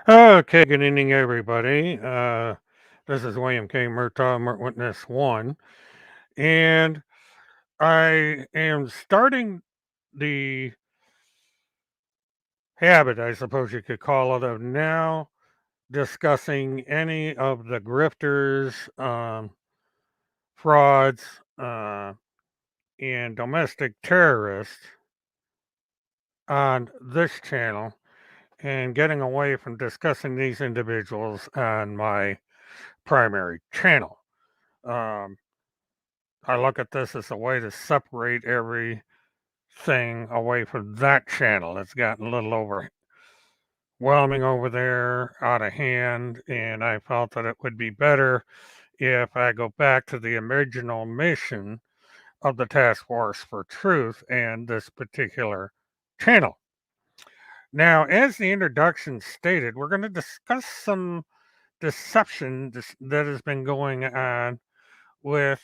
Okay, good evening, everybody. This is William K. Murtaugh, Witness 1, and I am starting the habit, I suppose you could call it, of now discussing any of the grifters, frauds, and domestic terrorists on this channel and getting away from discussing these individuals on my primary channel. Um, I look at this as a way to separate everything away from that channel. It's gotten a little overwhelming over there, out of hand, and I felt that it would be better if I go back to the original mission of the Task Force for Truth and this particular channel. Now, as the introduction stated, we're going to discuss some deception that has been going on with,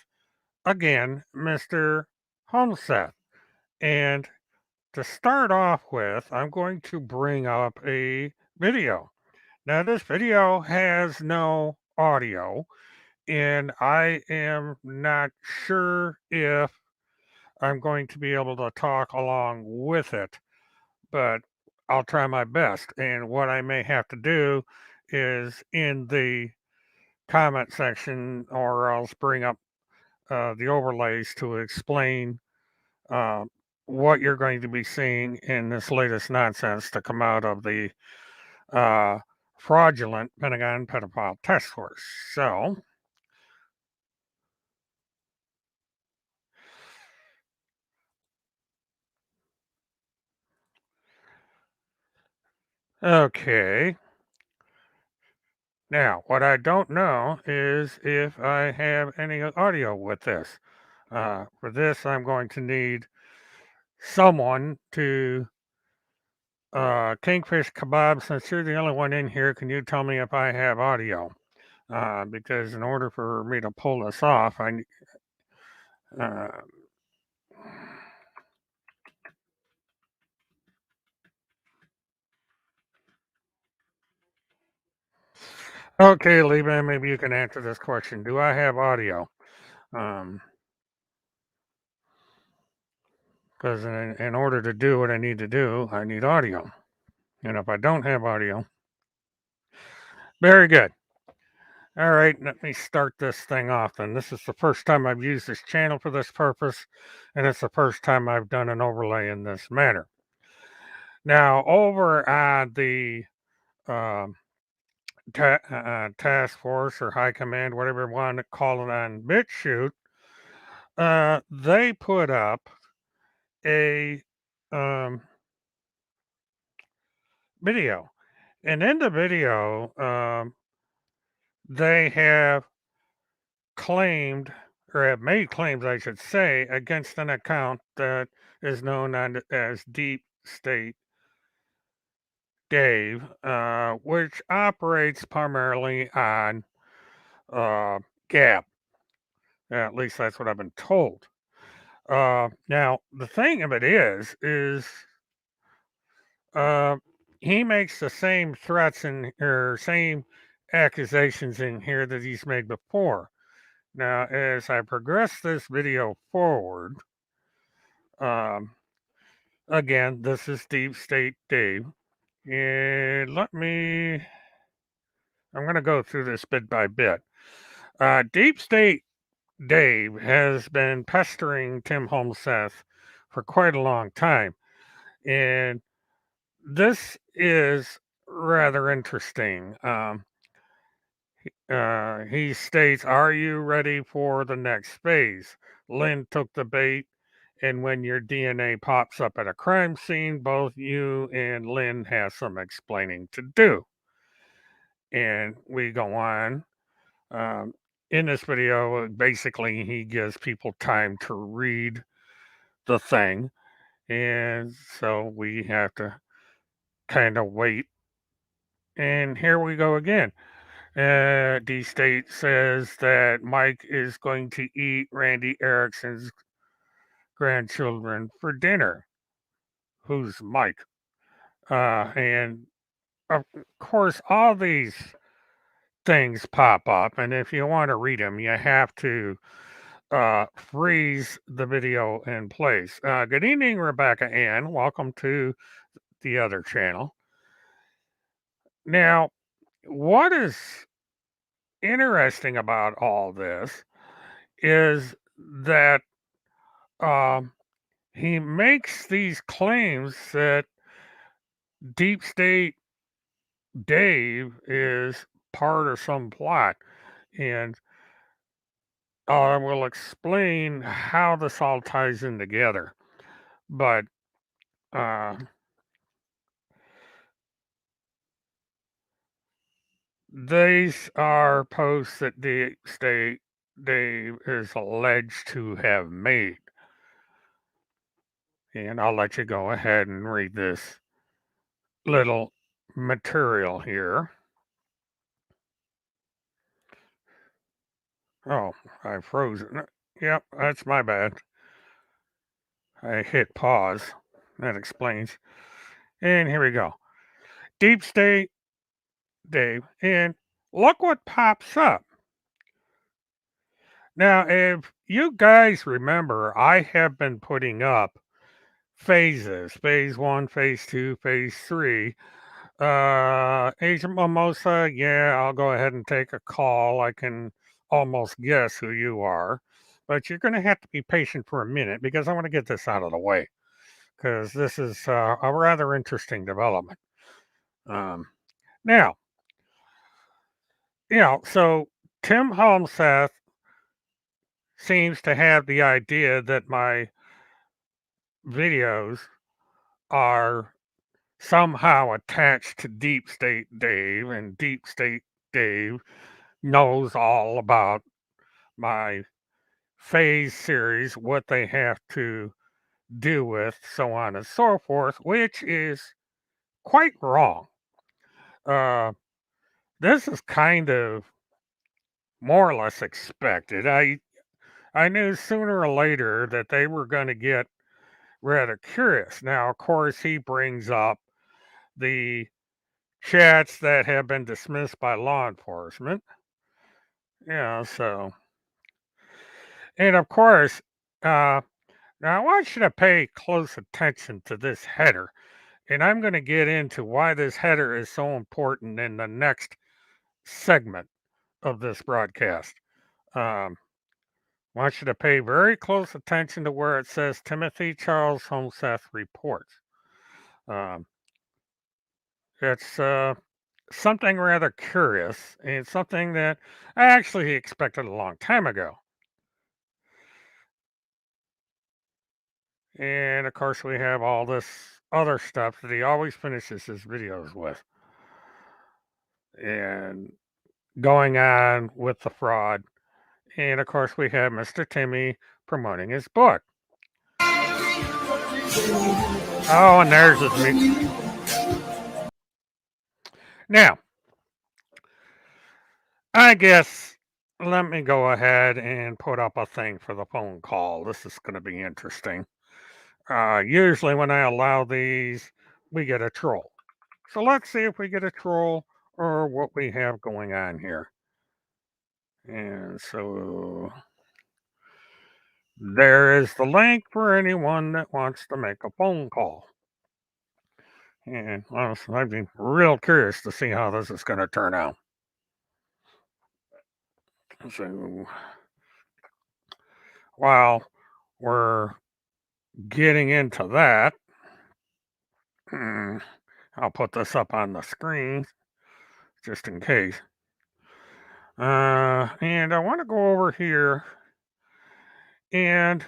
again, Mr. Homestead. And to start off with, I'm going to bring up a video. Now, this video has no audio, and I am not sure if I'm going to be able to talk along with it, but I'll try my best. And what I may have to do is in the comment section, or else bring up the overlays to explain uh, what you're going to be seeing in this latest nonsense to come out of the uh, fraudulent Pentagon pedophile task force. So, okay. Now, what I don't know is if I have any audio with this. For this, I'm going to need someone to Kingfish Kebab, since you're the only one in here, can you tell me if I have audio? Because in order for me to pull this off, uh, okay, Liba, maybe you can answer this question. Do I have audio? Um, because in order to do what I need to do, I need audio. And if I don't have audio, very good. All right, let me start this thing off then. This is the first time I've used this channel for this purpose, and it's the first time I've done an overlay in this manner. Now, over at the um, task force or high command, whatever you want to call it on BitChute, they put up a um, video. And in the video, they have claimed, or have made claims, I should say, against an account that is known as Deep State Dave, which operates primarily on Gap. At least that's what I've been told. Now, the thing of it is uh, he makes the same threats or same accusations in here that he's made before. Now, as I progress this video forward, um, again, this is Deep State Dave, and I'm going to go through this bit by bit. Deep State Dave has been pestering Tim Holmseth for quite a long time, and this is rather interesting. He states, "Are you ready for the next phase? Lynn took the bait, and when your DNA pops up at a crime scene, both you and Lynn have some explaining to do." And we go on. Um, in this video, basically, he gives people time to read the thing, and so we have to kind of wait. And here we go again. D State says that Mike is going to eat Randy Erickson's grandchildren for dinner. Who's Mike? And of course, all these things pop up, and if you want to read them, you have to freeze the video in place. Good evening, Rebecca Ann. Welcome to the other channel. Now, what is interesting about all this is that um, he makes these claims that Deep State Dave is part of some plot. And I will explain how this all ties in together. But uh, these are posts that Deep State Dave is alleged to have made. And I'll let you go ahead and read this little material here. Oh, I froze it. Yep, that's my bad. I hit pause. That explains. And here we go. Deep State Dave. And look what pops up. Now, if you guys remember, I have been putting up phases, phase one, phase two, phase three. Agent Mimosa, yeah, I'll go ahead and take a call. I can almost guess who you are, but you're going to have to be patient for a minute because I want to get this out of the way because this is a rather interesting development. Um, now, so Tim Holmseth seems to have the idea that my videos are somehow attached to Deep State Dave, and Deep State Dave knows all about my phase series, what they have to do with, so on and so forth, which is quite wrong. Uh, this is kind of more or less expected. I knew sooner or later that they were going to get rather curious. Now, of course, he brings up the chats that have been dismissed by law enforcement. Yeah, so, and of course, uh, now I want you to pay close attention to this header, and I'm going to get into why this header is so important in the next segment of this broadcast. Um, I want you to pay very close attention to where it says Timothy Charles Homseth reports. Um, it's something rather curious and something that I actually expected a long time ago. And of course, we have all this other stuff that he always finishes his videos with. And going on with the fraud. And of course, we have Mr. Timmy promoting his book. Oh, and there's his me. Now, I guess let me go ahead and put up a thing for the phone call. This is going to be interesting. Usually, when I allow these, we get a troll. So let's see if we get a troll or what we have going on here. And so there is the link for anyone that wants to make a phone call. And honestly, I'd be real curious to see how this is going to turn out. So while we're getting into that, I'll put this up on the screen just in case. And I want to go over here, and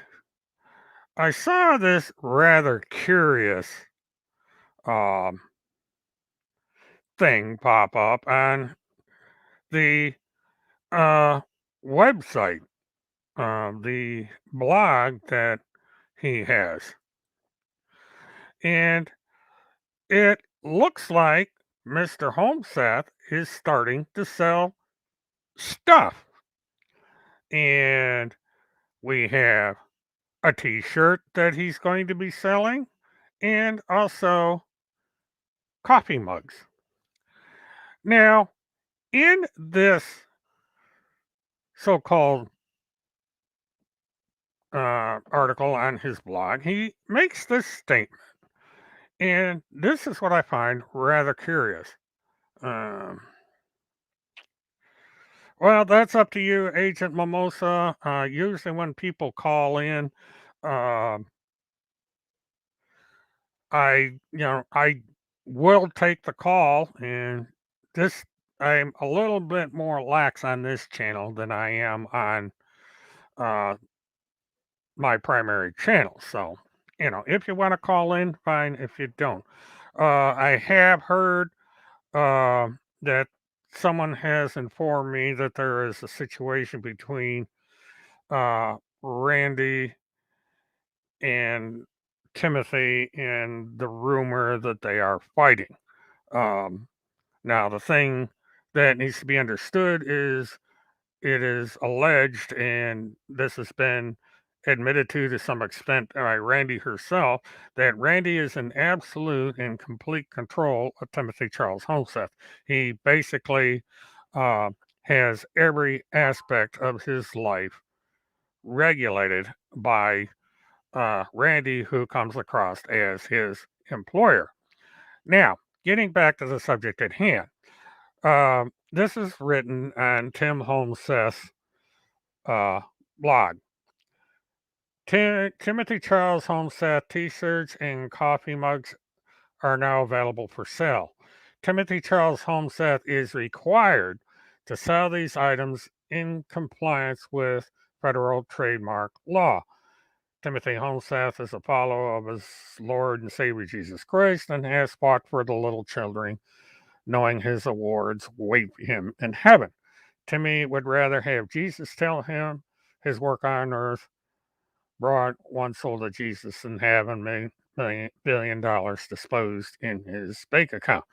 I saw this rather curious um, thing pop up on the uh, website, the blog that he has. And it looks like Mr. Homeseth is starting to sell stuff. And we have a t shirt that he's going to be selling, and also coffee mugs. Now, in this so called article on his blog, he makes this statement. And this is what I find rather curious. Um, well, that's up to you, Agent Mimosa. Usually, when people call in, um, I will take the call, and this I'm a little bit more lax on this channel than I am on uh, my primary channel. So, if you want to call in, fine. If you don't, I have heard that someone has informed me that there is a situation between Randy and Timothy, and the rumor that they are fighting. Um, Now, the thing that needs to be understood is it is alleged, and this has been admitted to some extent by Randy herself, that Randy is in absolute and complete control of Timothy Charles Homeseth. He basically uh, has every aspect of his life regulated by Randy, who comes across as his employer. Now, getting back to the subject at hand. This is written on Tim Homeseth's uh, blog. Timothy Charles Homeseth t-shirts and coffee mugs are now available for sale. Timothy Charles Homeseth is required to sell these items in compliance with federal trademark law. Timothy Homeseth is a follower of his Lord and Savior Jesus Christ and has fought for the little children, knowing his awards wait him in heaven. Timmy would rather have Jesus tell him his work on earth brought one soul to Jesus than having me billion disposed in his bank account.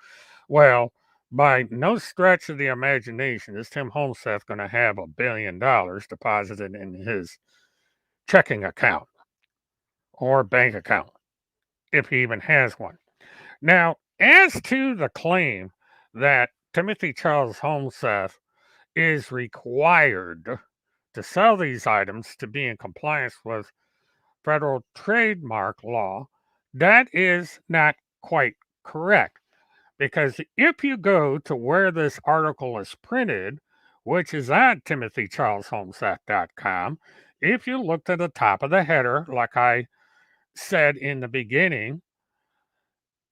Well, by no stretch of the imagination is Tim Homeseth going to have $1 billion deposited in his checking account or bank account, if he even has one. Now, as to the claim that Timothy Charles Homeseth is required to sell these items to be in compliance with federal trademark law, that is not quite correct. Because if you go to where this article is printed, which is at timothycharleshomeseth.com, if you look to the top of the header, like I said in the beginning,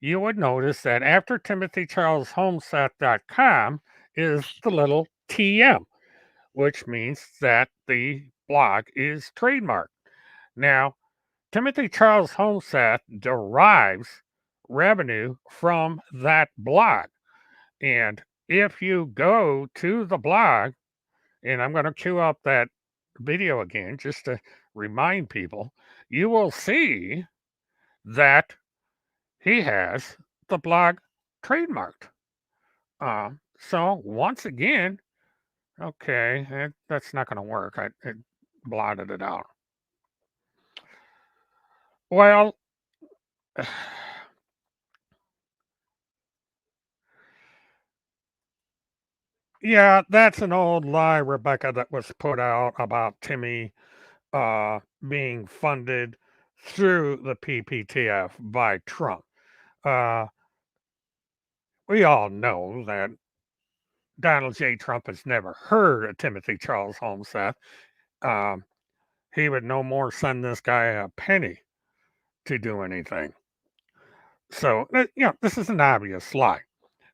you would notice that after timothycharleshomeseth.com is the little TM, which means that the blog is trademarked. Now, Timothy Charles Homeseth derives revenue from that blog. And if you go to the blog, and I'm going to cue up that video again just to remind people, you will see that he has the blog trademarked. So once again, okay, that's not going to work. It blotted it out. Well, yeah, that's an old lie, Rebecca, that was put out about Timmy being funded through the PPTF by Trump. Uh, we all know that Donald J. Trump has never heard of Timothy Charles Homeseth. Um, he would no more send this guy a penny to do anything. So, this is an obvious lie.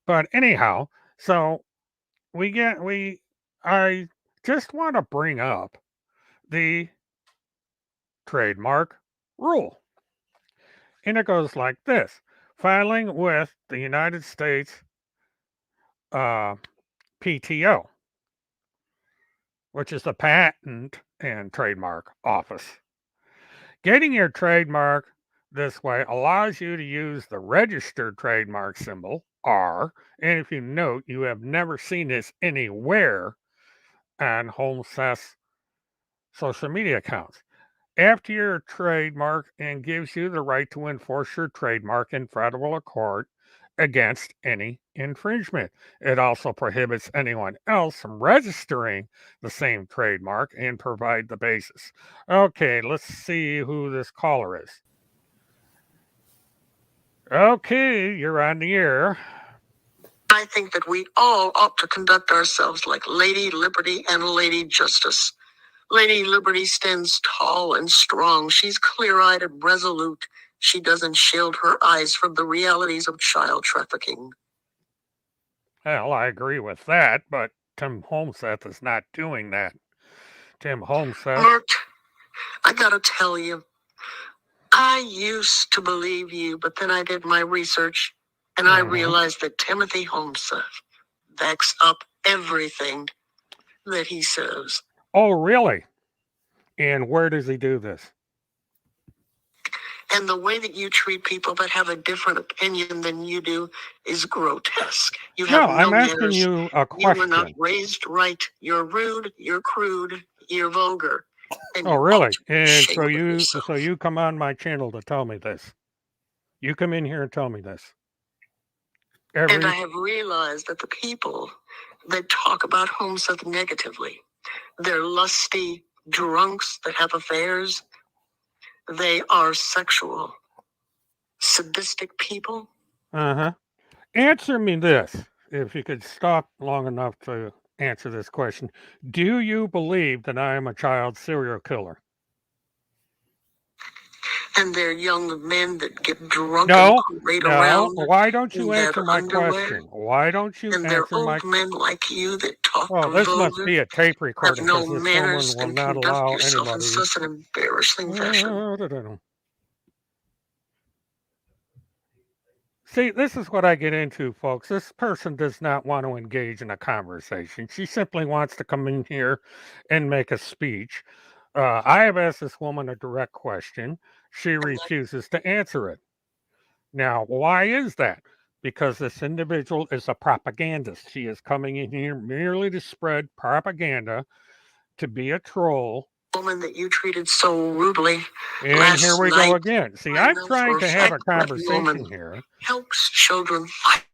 But anyhow, so I just want to bring up the trademark rule. And it goes like this: filing with the United States PTO, which is the Patent and Trademark Office. Getting your trademark this way allows you to use the registered trademark symbol, R, and if you note, you have never seen this anywhere on Homeseth's social media accounts. After your trademark and gives you the right to enforce your trademark in federal court against any infringement. It also prohibits anyone else from registering the same trademark and provide the basis. Okay, let's see who this caller is. Okay, you're on the air. I think that we all ought to conduct ourselves like Lady Liberty and Lady Justice. Lady Liberty stands tall and strong. She's clear-eyed and resolute. She doesn't shield her eyes from the realities of child trafficking. Well, I agree with that, but Tim Homeseth is not doing that. Tim Homeseth. Mert, I gotta tell you, I used to believe you, but then I did my research, and I realized that Timothy Homeseth backs up everything that he says. Oh, really? And where does he do this? And the way that you treat people that have a different opinion than you do is grotesque. You have no I'm asking manners. you a question. You were not raised right. You're rude. You're crude. You're vulgar. And oh, really? And so you come on my channel to tell me this. You come in here and tell me this. And I have realized that the people that talk about Homeseth negatively, they're lusty drunks that have affairs. They are sexual, sadistic people. Answer me this, if you could stop long enough to answer this question. Do you believe that I am a child serial killer? And they're young men that get drunk and parade around. Why don't you answer my question? Why don't you and answer my question? And they're old men like you that talk this must be a tape recording have no because this manners woman will and not conduct allow yourself anybody. in such an embarrassing fashion. See, this is what I get into, folks. This person does not want to engage in a conversation. She simply wants to come in here and make a speech. I have asked this woman a direct question. She refuses to answer it. Now, why is that? Because this individual is a propagandist. She is coming in here merely to spread propaganda, to be a troll. Woman that you treated so rudely And here last we go night. again. See, I I'm know trying for a to have a fact that conversation woman here. helps children fight.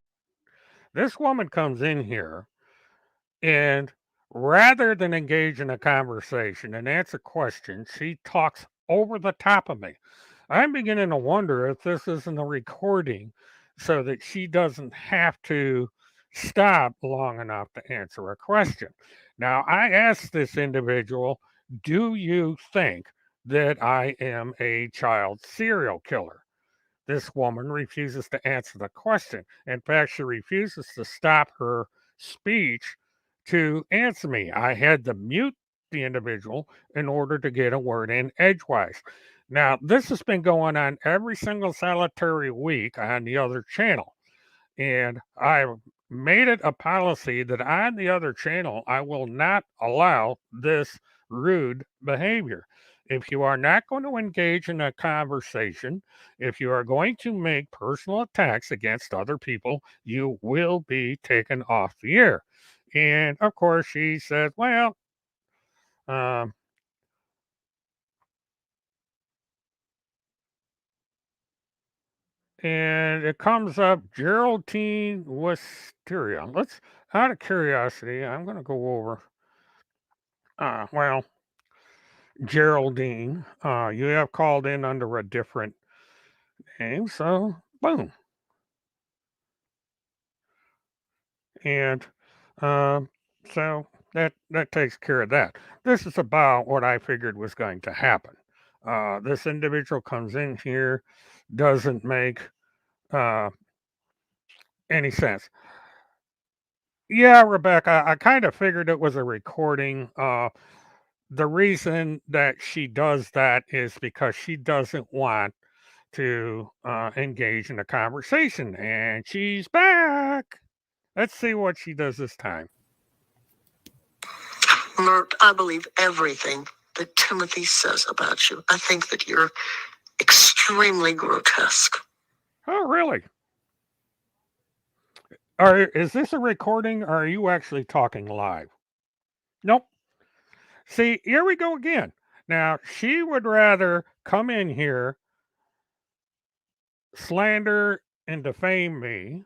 This woman comes in here and rather than engage in a conversation and answer questions, she talks over the top of me. I'm beginning to wonder if this isn't a recording so that she doesn't have to stop long enough to answer a question. Now, I asked this individual, do you think that I am a child serial killer? This woman refuses to answer the question. In fact, she refuses to stop her speech to answer me. I had to mute the individual in order to get a word in edgewise. Now, this has been going on every single solitary week on the other channel. And I've made it a policy that on the other channel, I will not allow this rude behavior. If you are not going to engage in a conversation, if you are going to make personal attacks against other people, you will be taken off the air. And of course, she says, well, um, and it comes up Geraldine Wisteria. Let's, out of curiosity, I'm going to go over. Well, Geraldine, you have called in under a different name, so boom. And um, so that takes care of that. This is about what I figured was going to happen. This individual comes in here, doesn't make uh, any sense. Yeah, Rebecca, I kind of figured it was a recording. The reason that she does that is because she doesn't want to engage in a conversation. And she's back. Let's see what she does this time. Mert, I believe everything that Timothy says about you. I think that you're extremely grotesque. Oh, really? Is this a recording or are you actually talking live? Nope. See, here we go again. Now, she would rather come in here, slander and defame me,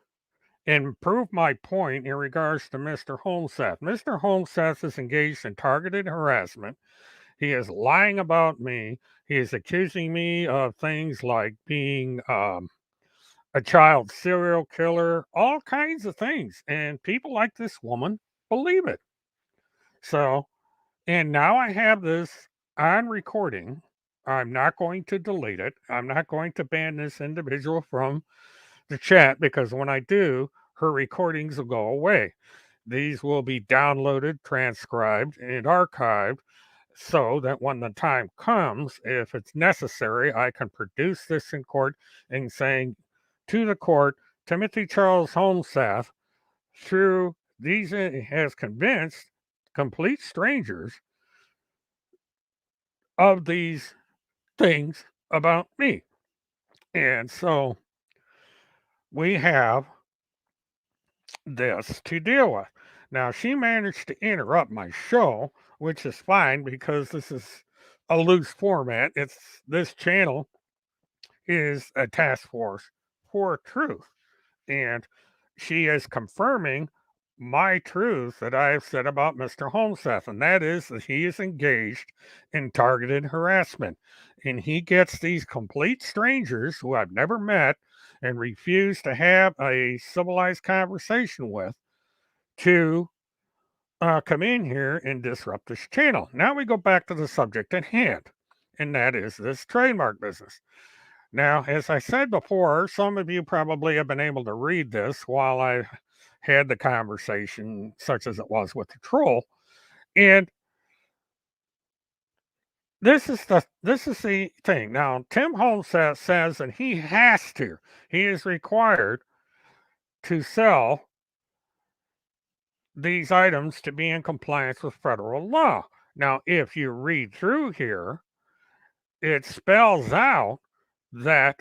and prove my point in regards to Mr. Holmseth. Mr. Holmseth is engaged in targeted harassment. He is lying about me. He is accusing me of things like being a child serial killer, all kinds of things. And people like this woman believe it. So, and now I have this on recording. I'm not going to delete it. I'm not going to ban this individual from the chat because when I do, her recordings will go away. These will be downloaded, transcribed, and archived so that when the time comes, if it's necessary, I can produce this in court and saying to the court, Timothy Charles Holmseth, through these, has convinced complete strangers of these things about me. And so we have this to deal with. Now, she managed to interrupt my show, which is fine because this is a loose format. It's this channel is a task force for truth. And she is confirming my truth that I have said about Mr. Holmseth, and that is that he is engaged in targeted harassment. And he gets these complete strangers who I've never met and refuse to have a civilized conversation with to come in here and disrupt this channel. Now we go back to the subject at hand, and that is this trademark business. Now, as I said before, some of you probably have been able to read this while I had the conversation, such as it was with the troll. And this is the thing. Now, Tim Holmes says that he has to, he is required to sell these items to be in compliance with federal law. Now, if you read through here, it spells out that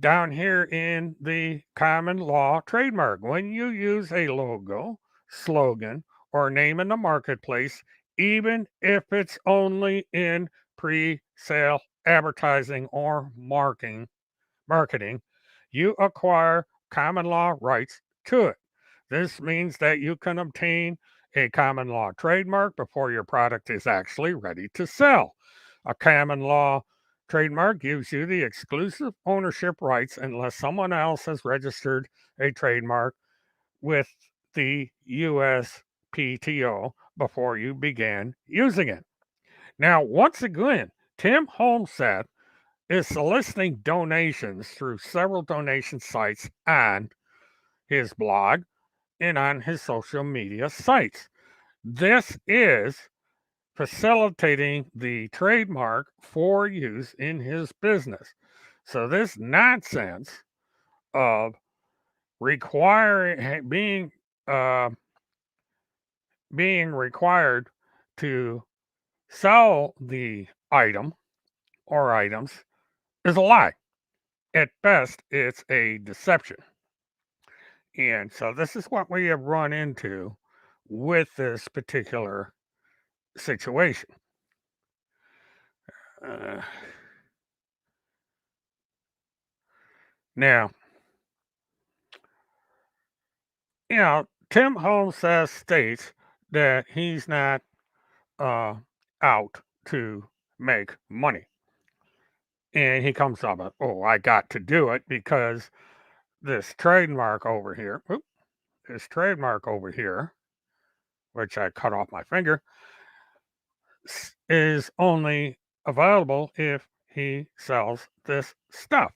down here in the common law trademark, when you use a logo, slogan, or name in the marketplace, even if it's only in pre sale advertising or marketing, you acquire common law rights to it. This means that you can obtain a common law trademark before your product is actually ready to sell. A common law trademark gives you the exclusive ownership rights unless someone else has registered a trademark with the USPTO before you began using it. Now, once again, Tim Holmseth is soliciting donations through several donation sites on his blog and on his social media sites. This is facilitating the trademark for use in his business. So this nonsense of requiring uh, being required to sell the item or items is a lie. At best, it's a deception. And so this is what we have run into with this particular situation. Uh, now, Tim Holmes states that he's not uh, out to make money. And he comes up with, oh, I got to do it because this trademark over here, this trademark over here, which I cut off my finger, is only available if he sells this stuff.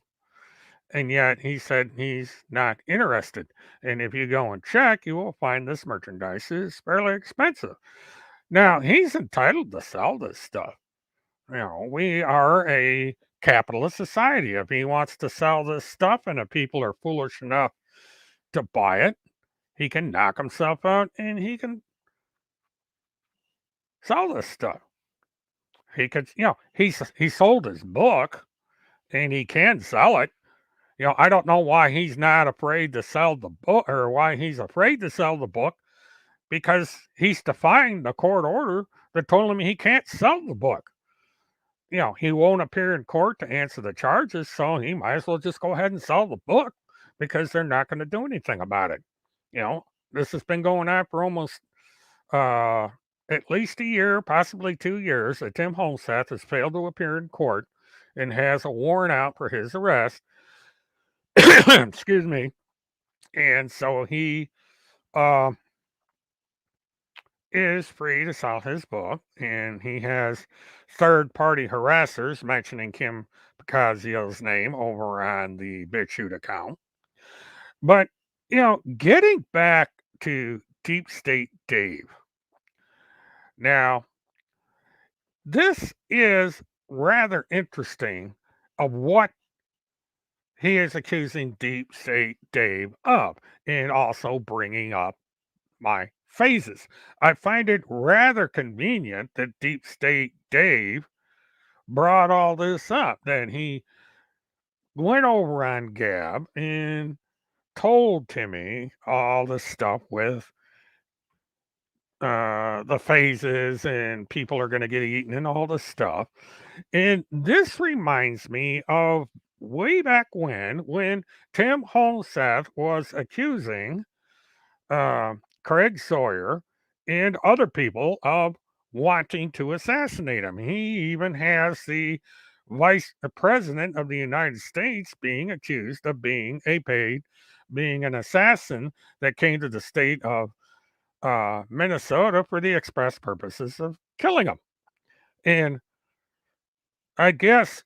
And yet he said he's not interested. And if you go and check, you will find this merchandise is fairly expensive. Now, he's entitled to sell this stuff. We are a capitalist society. If he wants to sell this stuff and if people are foolish enough to buy it, he can knock himself out and he can sell this stuff. He could, he sold his book and he can sell it. I don't know why he's not afraid to sell the book or why he's afraid to sell the book because he's defying the court order that told him he can't sell the book. He won't appear in court to answer the charges, so he might as well just go ahead and sell the book because they're not going to do anything about it. This has been going on for almost at least a year, possibly 2 years, that Tim Holmseth has failed to appear in court and has a warrant out for his arrest. Excuse me. And so he uh, is free to sell his book, and he has third-party harassers mentioning Kim Picazio's name over on the BitChute account. But, getting back to Deep State Dave. Now, this is rather interesting of what he is accusing Deep State Dave of, and also bringing up my phases. I find it rather convenient that Deep State Dave brought all this up, that he went over on Gab and told Timmy all this stuff with the phases and people are going to get eaten and all this stuff. And this reminds me of way back when Tim Holmseth was accusing Craig Sawyer and other people of wanting to assassinate him. He even has the vice president of the United States being accused of being being an assassin that came to the state of Minnesota for the express purposes of killing him. And I guess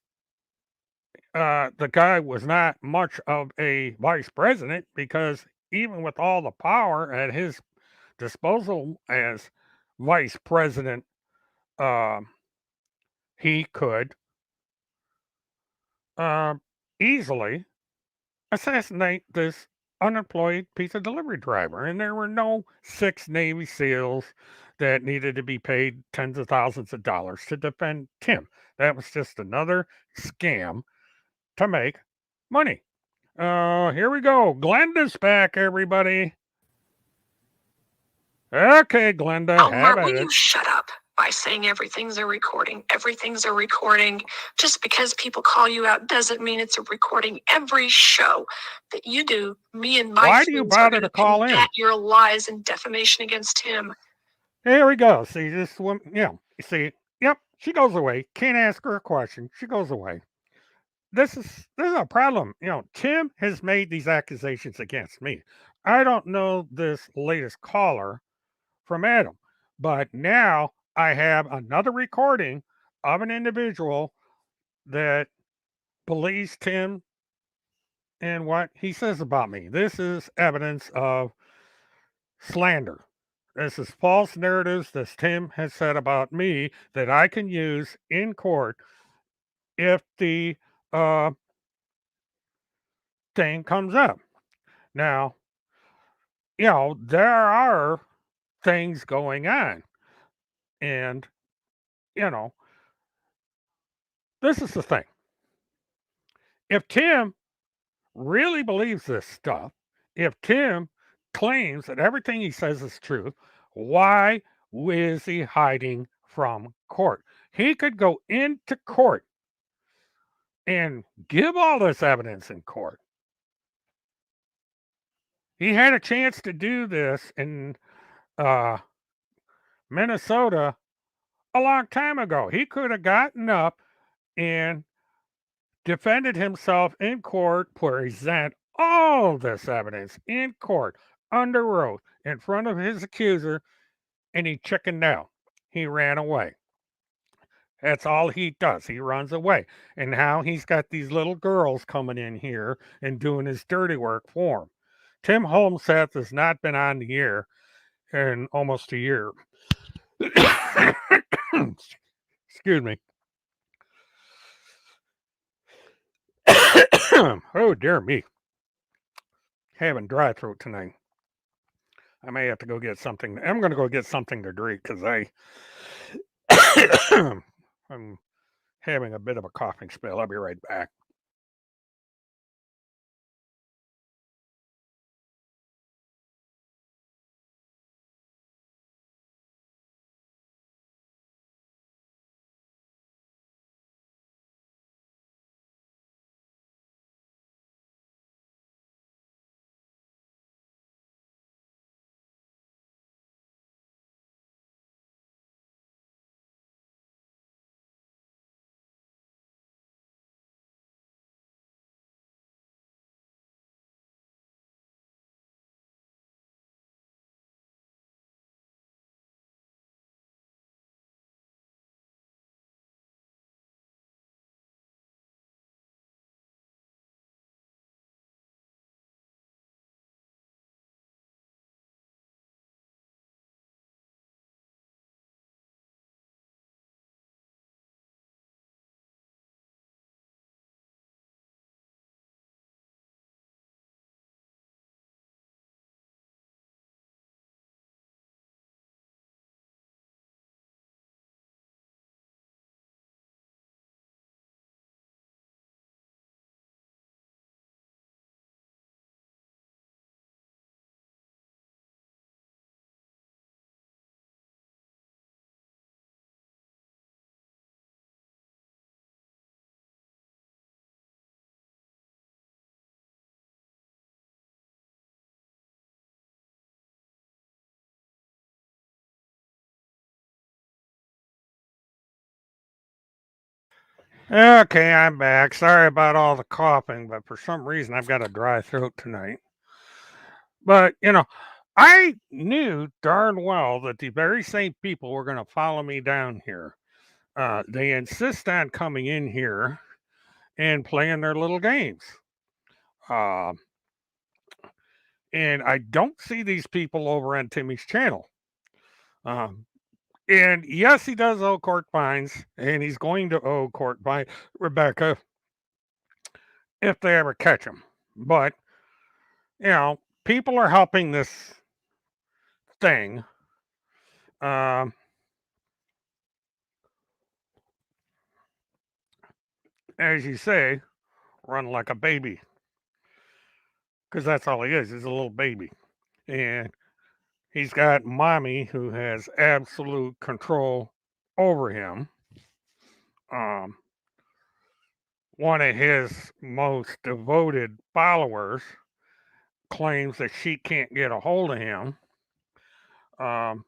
the guy was not much of a vice president because even with all the power at his disposal as vice president, um, he could uh, easily assassinate this unemployed pizza delivery driver, and there were no 6 Navy SEALs that needed to be paid tens of thousands of dollars to defend Tim. That was just another scam to make money. Here we go. Glenda's back, everybody. Okay, Glenda, have Elmer, at will it. you shut up by saying everything's a recording? Everything's a recording. Just because people call you out doesn't mean it's a recording. Every show that you do, me and my Why do you friends are bother going to to call in? combat your lies and defamation against him. Here we go. See, this woman, you see, yep, she goes away. Can't ask her a question. She goes away. This is a problem. Tim has made these accusations against me. I don't know this latest caller from Adam, but now I have another recording of an individual that believes Tim and what he says about me. This is evidence of slander. This is false narratives that Tim has said about me that I can use in court if the uh, thing comes up. Now, there are things going on. And, you know, this is the thing. If Tim really believes this stuff, if Tim claims that everything he says is true, why is he hiding from court? He could go into court and give all this evidence in court. He had a chance to do this in uh, Minnesota a long time ago. He could have gotten up and defended himself in court, present all this evidence in court under oath in front of his accuser, and he chickened out. He ran away. That's all he does. He runs away. And now he's got these little girls coming in here and doing his dirty work for him. Tim Holmseth has not been on the air in almost a year. Excuse me. Oh, dear me. Having dry throat tonight. I may have to go get something. I'm going to go get something to drink because I'm having a bit of a coughing spell. I'll be right back. Okay, I'm back. Sorry about all the coughing, but for some reason I've got a dry throat tonight. But, I knew darn well that the very same people were going to follow me down here. They insist on coming in here and playing their little games. Uh, and I don't see these people over on Timmy's channel. Um, and yes, he does owe court fines, and he's going to owe court fine, Rebecca, if they ever catch him. But you know, people are helping this thing, um, as you say, run like a baby, because that's all he is. He's a little baby. And he's got mommy who has absolute control over him. Um, one of his most devoted followers claims that she can't get a hold of him. Um,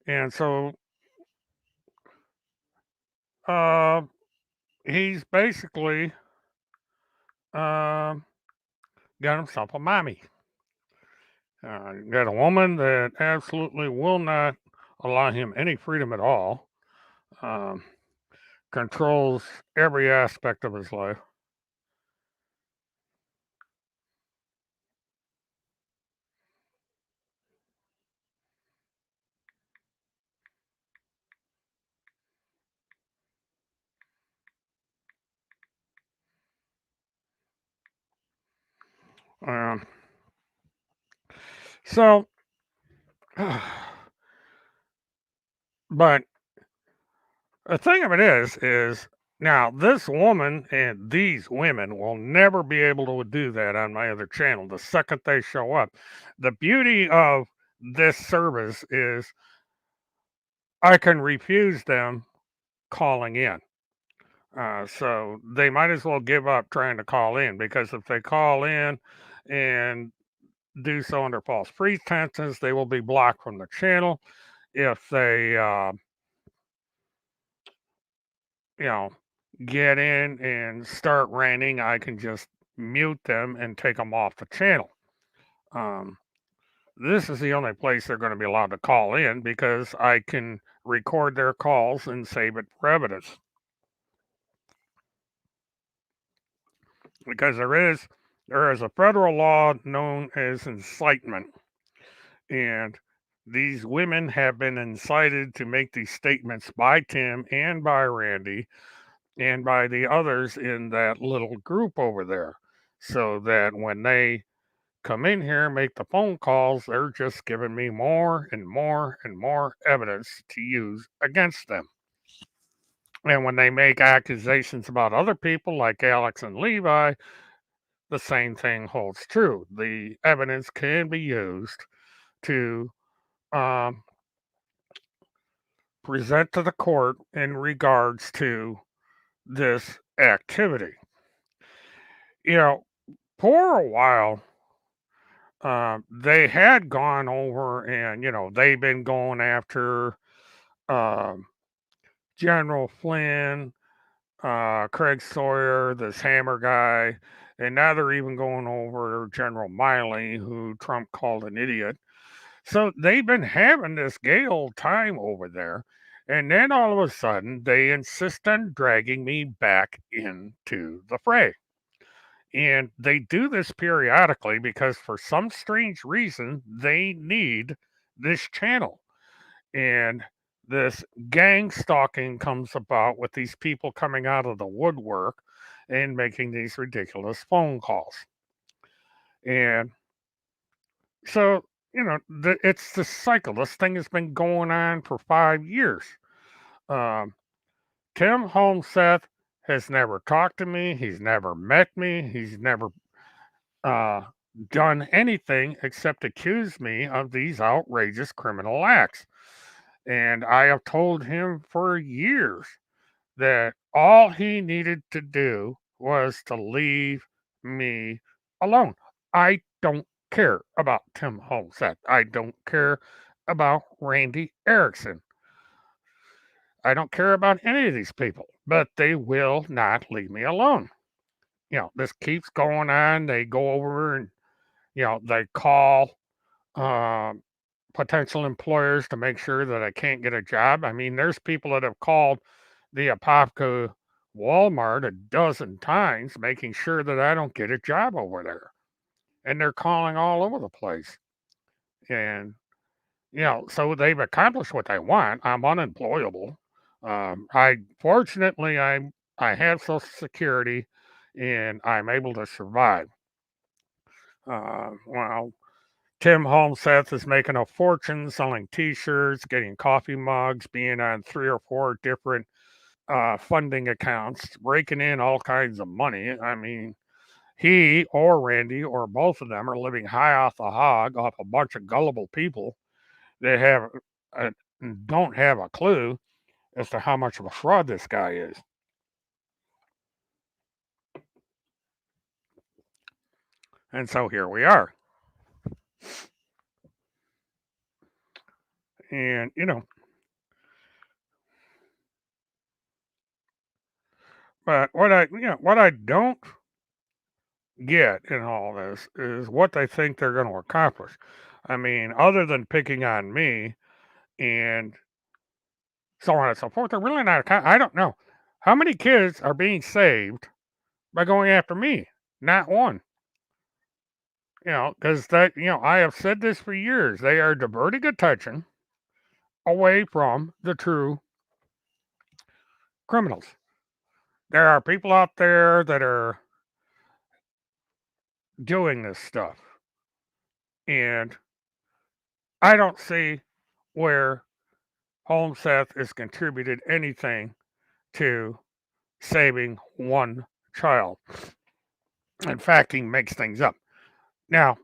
and so uh, he's basically um, got himself a mommy. Got a woman that absolutely will not allow him any freedom at all, um, controls every aspect of his life. Um, so, but the thing of it is now this woman and these women will never be able to do that on my other channel the second they show up. The beauty of this service is I can refuse them calling in. So they might as well give up trying to call in because if they call in and do so under false pretenses, they will be blocked from the channel. If they, you know, get in and start ranting, I can just mute them and take them off the channel. Um, this is the only place they're going to be allowed to call in because I can record their calls and save it for evidence. Because there is a federal law known as incitement, and these women have been incited to make these statements by Tim and by Randy and by the others in that little group over there, so that when they come in here and make the phone calls, they're just giving me more and more and more evidence to use against them. And when they make accusations about other people like Alex and Levi, the same thing holds true. The evidence can be used to um, present to the court in regards to this activity. You know, for a while, they had gone over and, they've been going after um, General Flynn, Craig Sawyer, this Hammer guy, and now they're even going over General Miley, who Trump called an idiot. So they've been having this gay old time over there. And then all of a sudden, they insist on dragging me back into the fray. And they do this periodically because for some strange reason, they need this channel. And this gang stalking comes about with these people coming out of the woodwork and making these ridiculous phone calls. And so, it's the cycle. This thing has been going on for 5 years. Um, Tim Homeseth has never talked to me. He's never met me. He's never uh, done anything except accuse me of these outrageous criminal acts. And I have told him for years that all he needed to do was to leave me alone. I don't care about Tim Holmset. I don't care about Randy Erickson. I don't care about any of these people, but they will not leave me alone. This keeps going on. They go over and, they call um, potential employers to make sure that I can't get a job. I mean, there's people that have called the Apopka Walmart a dozen times, making sure that I don't get a job over there. And they're calling all over the place. And, so they've accomplished what they want. I'm unemployable. I have Social Security and I'm able to survive. Well, Tim Holmseth is making a fortune selling T-shirts, getting coffee mugs, being on 3 or 4 different funding accounts, raking in all kinds of money. I mean, he or Randy or both of them are living high off the hog off a bunch of gullible people that uh, don't have a clue as to how much of a fraud this guy is. And so here we are. And but what I don't get in all this is what they think they're going to accomplish. I mean, other than picking on me and so on and so forth, they're really not. I don't know how many kids are being saved by going after me. Not one. Because I have said this for years. They are diverting attention away from the true criminals. There are people out there that are doing this stuff, and I don't see where Holmseth has contributed anything to saving one child. In fact, he makes things up. Now,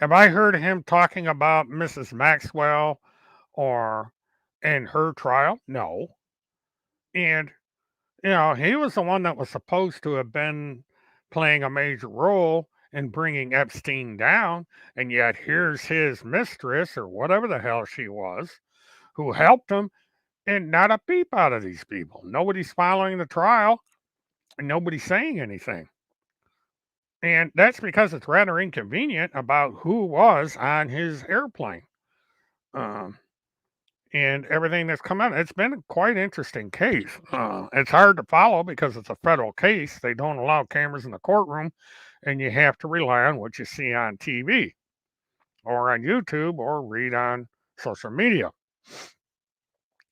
have I heard him talking about Mrs. Maxwell or in her trial? No. And, he was the one that was supposed to have been playing a major role in bringing Epstein down. And yet here's his mistress or whatever the hell she was who helped him, and not a peep out of these people. Nobody's following the trial and nobody's saying anything. And that's because it's rather inconvenient about who was on his airplane. Um, and everything that's come out. It's been a quite interesting case. It's hard to follow because it's a federal case. They don't allow cameras in the courtroom, and you have to rely on what you see on TV or on YouTube or read on social media.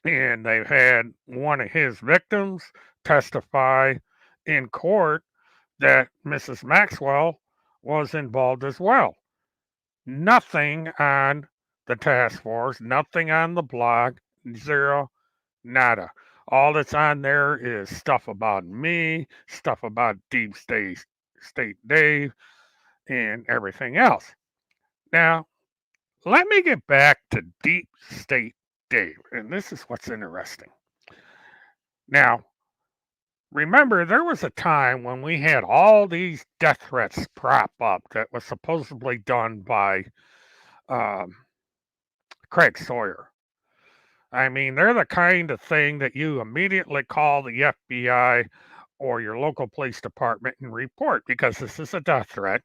And they've had one of his victims testify in court that Mrs. Maxwell was involved as well. Nothing on the task force, nothing on the blog, zero, nada. All that's on there is stuff about me, stuff about State Dave, and everything else. Now, let me get back to Deep State Dave, and this is what's interesting. Now, remember, there was a time when we had all these death threats prop up that was supposedly done by um, Craig Sawyer. I mean, they're the kind of thing that you immediately call the FBI or your local police department and report because this is a death threat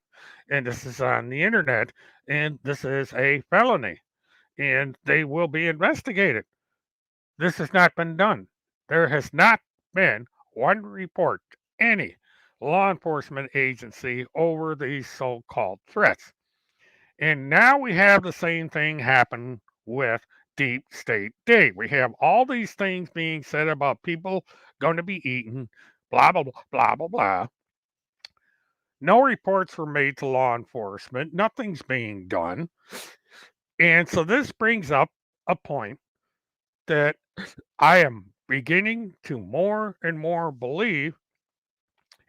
and this is on the internet and this is a felony and they will be investigated. This has not been done. There has not been one report to any law enforcement agency over these so called threats. And now we have the same thing happen with Deep State Dave. We have all these things being said about people going to be eaten, blah, blah, blah, blah, blah, blah. No reports were made to law enforcement. Nothing's being done. And so this brings up a point that I am beginning to more and more believe,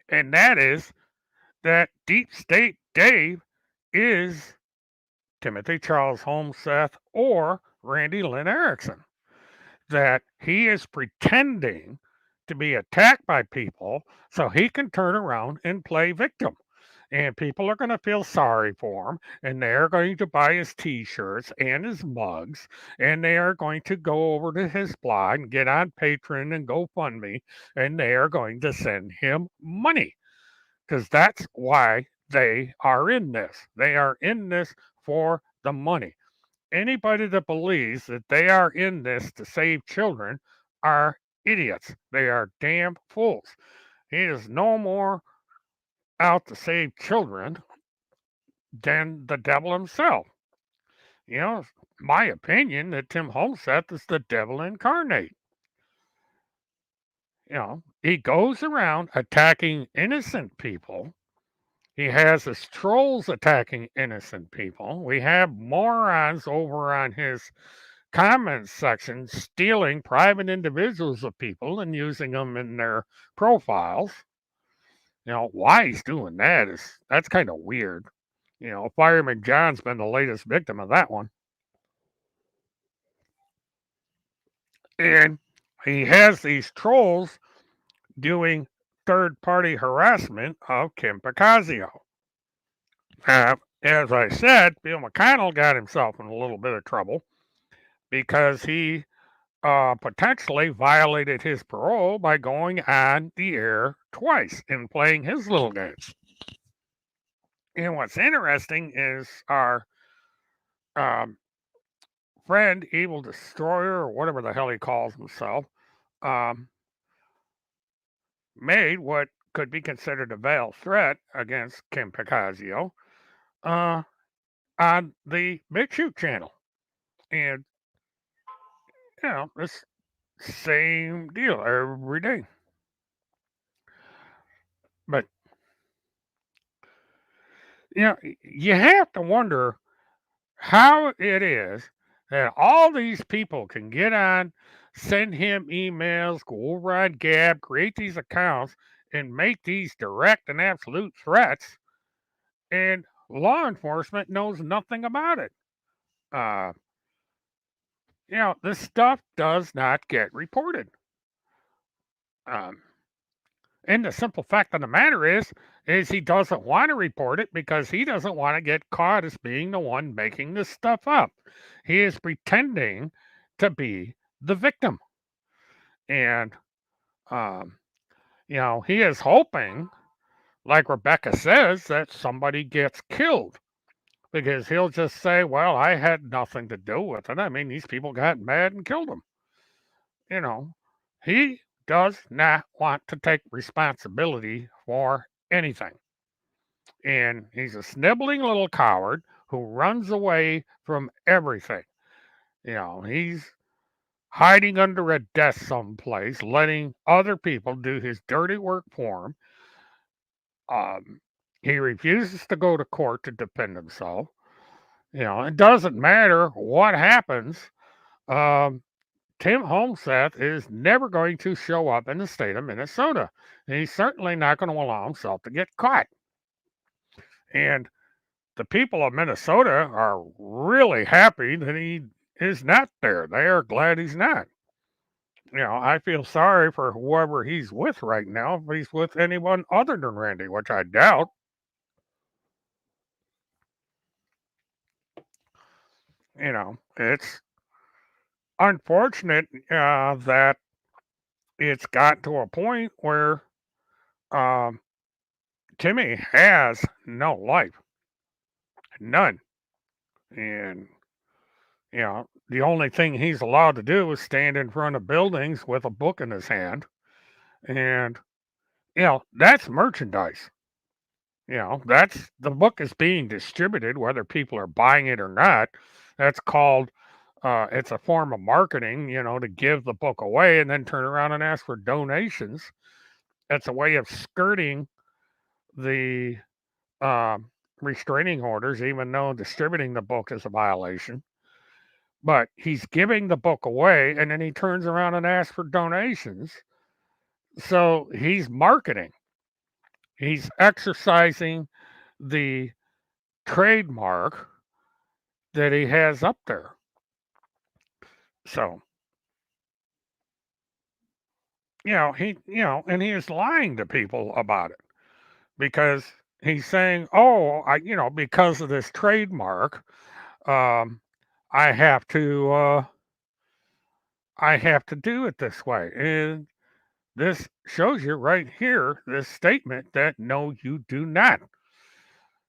and that is that Deep State Dave is Timothy Charles Holmseth or Randy Lynn Erickson. That he is pretending to be attacked by people so he can turn around and play victim. And people are going to feel sorry for him, and they're going to buy his t shirts and his mugs, and they are going to go over to his blog and get on Patreon and GoFundMe, and they are going to send him money because that's why they are in this. They are in this for the money. Anybody that believes that they are in this to save children are idiots. They are damn fools. He is no more out to save children than the devil himself. It's my opinion that Tim Holmseth is the devil incarnate. He goes around attacking innocent people. He has his trolls attacking innocent people. We have morons over on his comments section stealing private individuals of people and using them in their profiles. Why he's doing that's kind of weird. Fireman John's been the latest victim of that one. And he has these trolls doing third party harassment of Kim Picasio. As I said, Bill McConnell got himself in a little bit of trouble because he potentially violated his parole by going on the air twice and playing his little games. And what's interesting is our um, friend, Evil Destroyer, or whatever the hell he calls himself, um, made what could be considered a veiled threat against Kim Picasio uh, on the BitChute channel. And, this same deal every day. But, you have to wonder how it is that all these people can get on, send him emails, go over on Gab, create these accounts, and make these direct and absolute threats, and law enforcement knows nothing about it. Uh, this stuff does not get reported. Um, and the simple fact of the matter is he doesn't want to report it because he doesn't want to get caught as being the one making this stuff up. He is pretending to be the victim. And, um, he is hoping, like Rebecca says, that somebody gets killed because he'll just say, well, I had nothing to do with it. I mean, these people got mad and killed him. He does not want to take responsibility for anything. And he's a sniveling little coward who runs away from everything. He's hiding under a desk someplace, letting other people do his dirty work for him. He refuses to go to court to defend himself. It doesn't matter what happens. Tim Homeseth is never going to show up in the state of Minnesota. And he's certainly not going to allow himself to get caught. And the people of Minnesota are really happy that he is not there. They are glad he's not. I feel sorry for whoever he's with right now, if he's with anyone other than Randy, which I doubt. It's unfortunate that it's got to a point where um, Timmy has no life, none. And, the only thing he's allowed to do is stand in front of buildings with a book in his hand. And, that's merchandise. That's the book is being distributed, whether people are buying it or not. That's called, it's a form of marketing, to give the book away and then turn around and ask for donations. It's a way of skirting the restraining orders, even though distributing the book is a violation. But he's giving the book away and then he turns around and asks for donations. So he's marketing, he's exercising the trademark that he has up there. So, and he is lying to people about it because he's saying, oh, because of this trademark, um, I have to do it this way. And this shows you right here, this statement that no, you do not.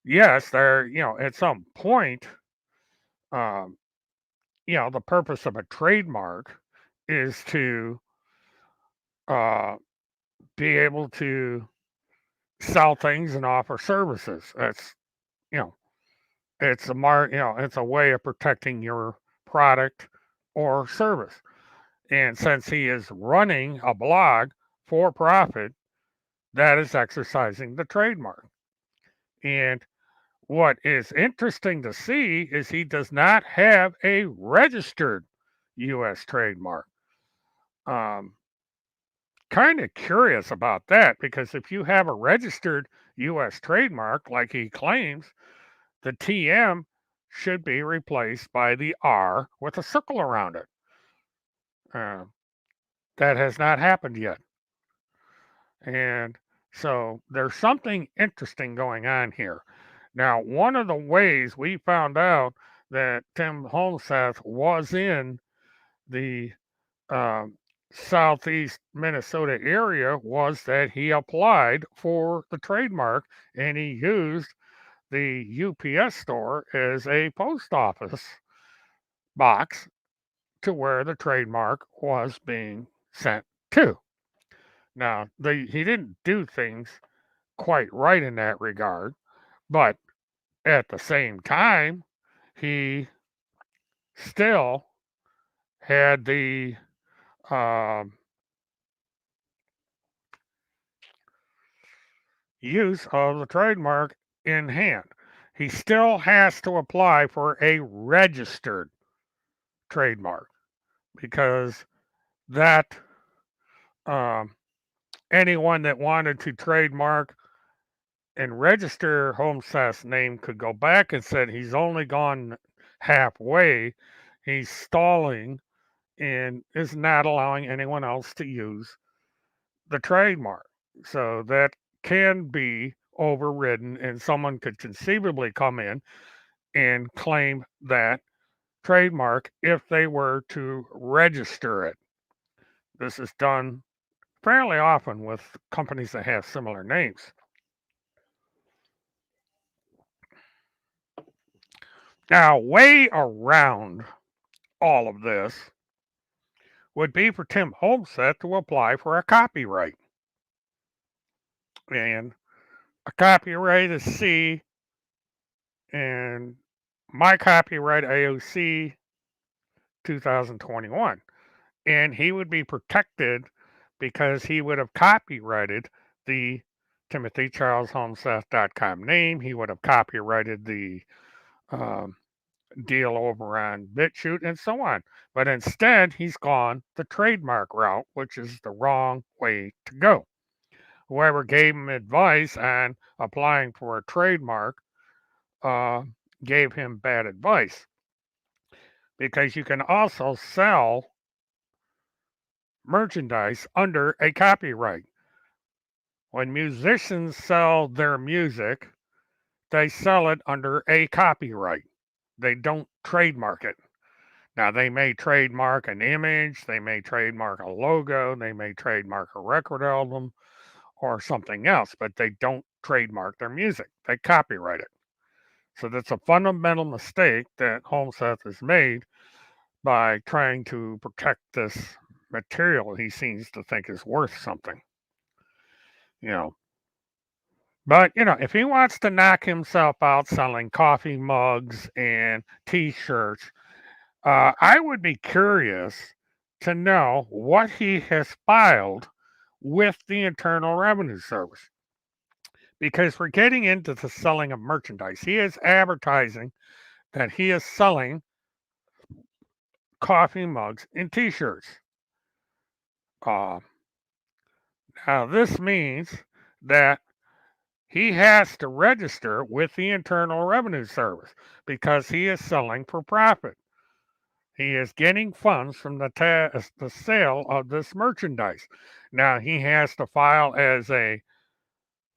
Yes, there, at some point, um, the purpose of a trademark is to uh, be able to sell things and offer services. That's, you know, it's a way of protecting your product or service. And since he is running a blog for profit, that is exercising the trademark. And what is interesting to see is he does not have a registered U.S. trademark. Um, kind of curious about that because if you have a registered U.S. trademark, like he claims, the TM should be replaced by the R with a circle around it. Uh, that has not happened yet. And so there's something interesting going on here. Now, one of the ways we found out that Tim Holmseth was in the um, southeast Minnesota area was that he applied for the trademark and he used the UPS store as a post office box to where the trademark was being sent to. Now, he didn't do things quite right in that regard, but at the same time, he still had the um, use of the trademark in hand. He still has to apply for a registered trademark because that um, anyone that wanted to trademark and register Homeseth's name could go back and said he's only gone halfway. He's stalling and is not allowing anyone else to use the trademark. So that can be overridden, and someone could conceivably come in and claim that trademark if they were to register it. This is done fairly often with companies that have similar names. Now, way around all of this would be for Tim Holmseth to apply for a copyright. And a copyright is C, and my copyright AOC 2021. And he would be protected because he would have copyrighted the TimothyCharlesHomeseth.com name. He would have copyrighted the um, deal over on BitChute and so on. But instead, he's gone the trademark route, which is the wrong way to go. Whoever gave him advice on applying for a trademark uh, gave him bad advice because you can also sell merchandise under a copyright. When musicians sell their music, they sell it under a copyright. They don't trademark it. Now, they may trademark an image, they may trademark a logo, they may trademark a record album or something else, but they don't trademark their music. They copyright it. So that's a fundamental mistake that Holmseth has made by trying to protect this material he seems to think is worth something. You know, but if he wants to knock himself out selling coffee mugs and T-shirts, I would be curious to know what he has filed with the Internal Revenue Service. Because we're getting into the selling of merchandise. He is advertising that he is selling coffee mugs and T-shirts. Uh, now, this means that he has to register with the Internal Revenue Service because he is selling for profit. He is getting funds from the sale of this merchandise. Now, he has to file as a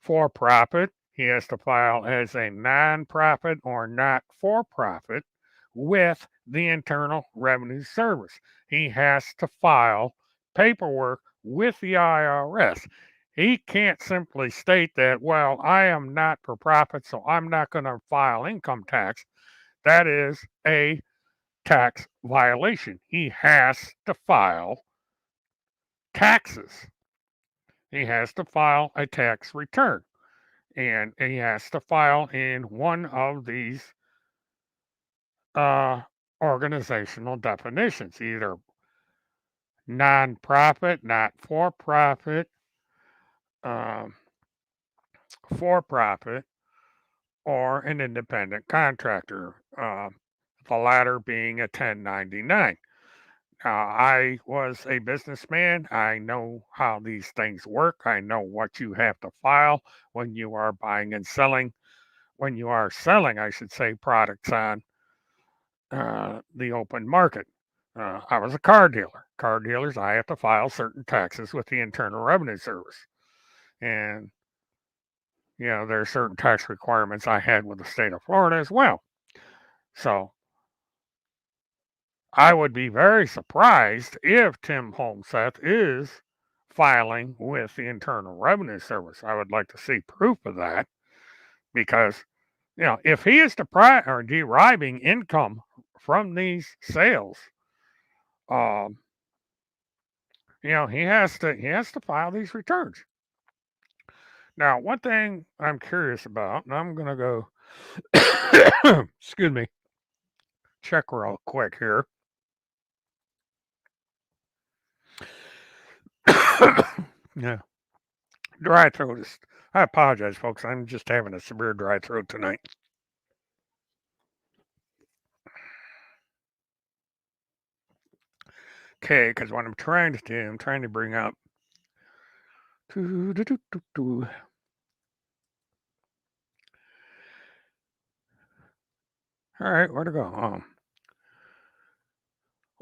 for profit, he has to file as a non-profit or not for profit with the Internal Revenue Service. He has to file paperwork with the IRS. He can't simply state that, well, I am not for profit, so I'm not going to file income tax. That is a tax violation. He has to file taxes. He has to file a tax return. And he has to file in one of these uh, organizational definitions, either non-profit, not for-profit, um, for-profit, or an independent contractor, the latter being a 1099. I was a businessman. I know how these things work. I know what you have to file when you are buying and selling, when you are selling, I should say, products on the open market. I was a car dealer. Car dealers, I have to file certain taxes with the Internal Revenue Service. And, there are certain tax requirements I had with the state of Florida as well. So I would be very surprised if Tim Holmseth is filing with the Internal Revenue Service. I would like to see proof of that because, if he is deriving income from these sales, um, he has to file these returns. Now, one thing I'm curious about, and I'm gonna go, excuse me, check real quick here. Yeah, dry throat is. I apologize, folks. I'm just having a severe dry throat tonight. Okay, because what I'm trying to do, I'm trying to bring up. All right, where to go?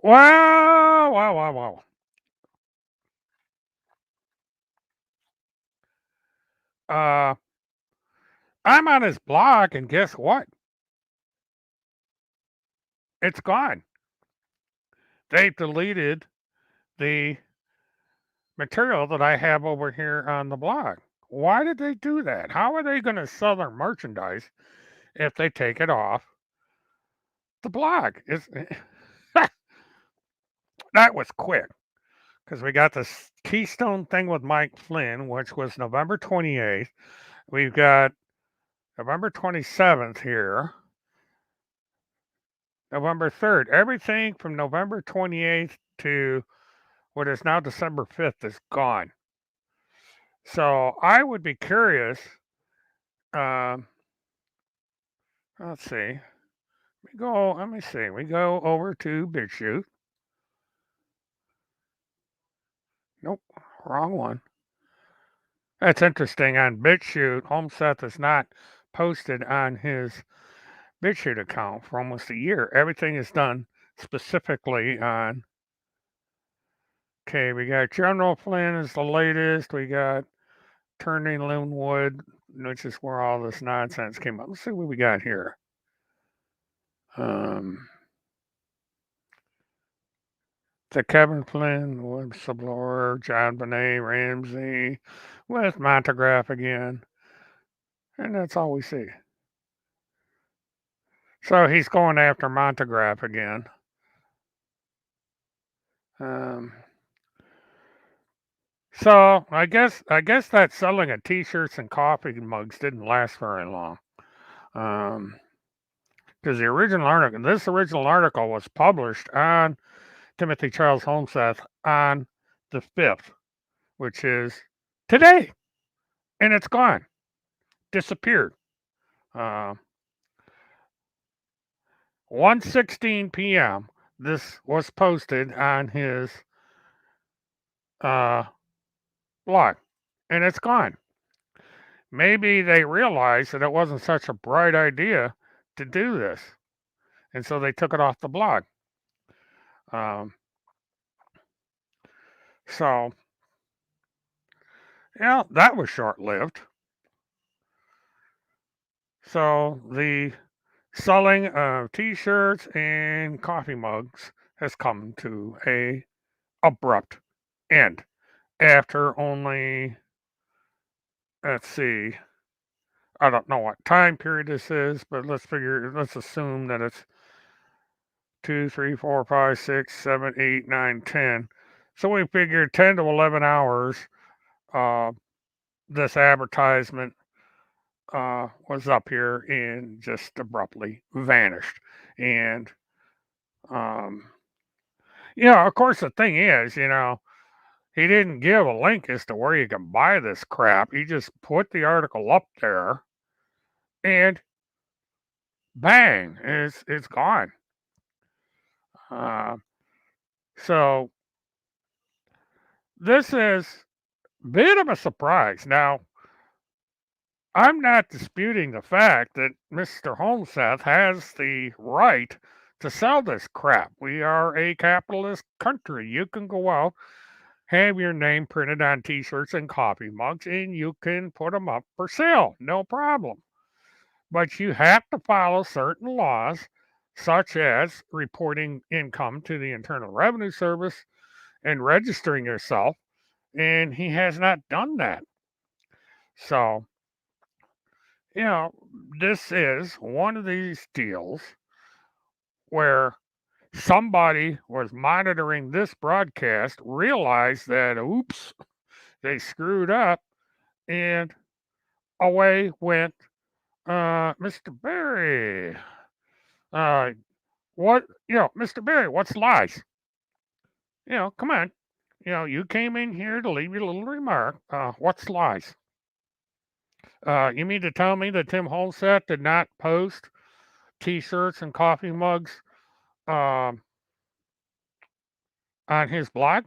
Wow, wow, wow, wow. Uh, I'm on his blog, and guess what? It's gone. They deleted the material that I have over here on the blog. Why did they do that? How are they going to sell their merchandise if they take it off the blog? That was quick because we got this Keystone thing with Mike Flynn, which was November 28th. We've got November 27th here, November 3rd. Everything from November 28th to what is now December 5th is gone. So I would be curious. Um, let's see. Let me see. We go over to BitChute. Nope, wrong one. That's interesting. On BitChute, Homeseth is not posted on his BitChute account for almost a year. Everything is done specifically on. Okay, we got General Flynn is the latest. We got Turning Linwood, which is where all this nonsense came up. Let's see what we got here. The Kevin Flynn, whistleblower, John Benet Ramsey, with Montagraph again. And that's all we see. So he's going after Montagraph again. So I guess that selling of T-shirts and coffee mugs didn't last very long, because this original article was published on Timothy Charles Homeseth on the 5th, which is today, and it's gone, disappeared. 1:16 p.m. This was posted on his blog, and it's gone. Maybe they realized that it wasn't such a bright idea to do this, and so they took it off the blog. So, yeah, that was short-lived. So the selling of T-shirts and coffee mugs has come to a abrupt end after only, let's see, I don't know what time period this is, but let's assume that it's 2, 3, 4, 5, 6, 7, 8, 9, 10. So we figure 10 to 11 hours. This advertisement was up here and just abruptly vanished. And of course, the thing is, he didn't give a link as to where you can buy this crap. He just put the article up there, and bang, it's gone. Uh, so this is a bit of a surprise. Now, I'm not disputing the fact that Mr. Holmseth has the right to sell this crap. We are a capitalist country. You can go out, have your name printed on t shirts and coffee mugs, and you can put them up for sale. No problem. But you have to follow certain laws, such as reporting income to the Internal Revenue Service and registering yourself. And he has not done that. So, you know, this is one of these deals where somebody was monitoring this broadcast, realized that, oops, they screwed up, and away went Mr. Barry. Uh, Mr. Barry, what's lies? Come on. You came in here to leave your little remark. What's lies? You mean to tell me that Tim Holmset did not post T-shirts and coffee mugs um, on his blog?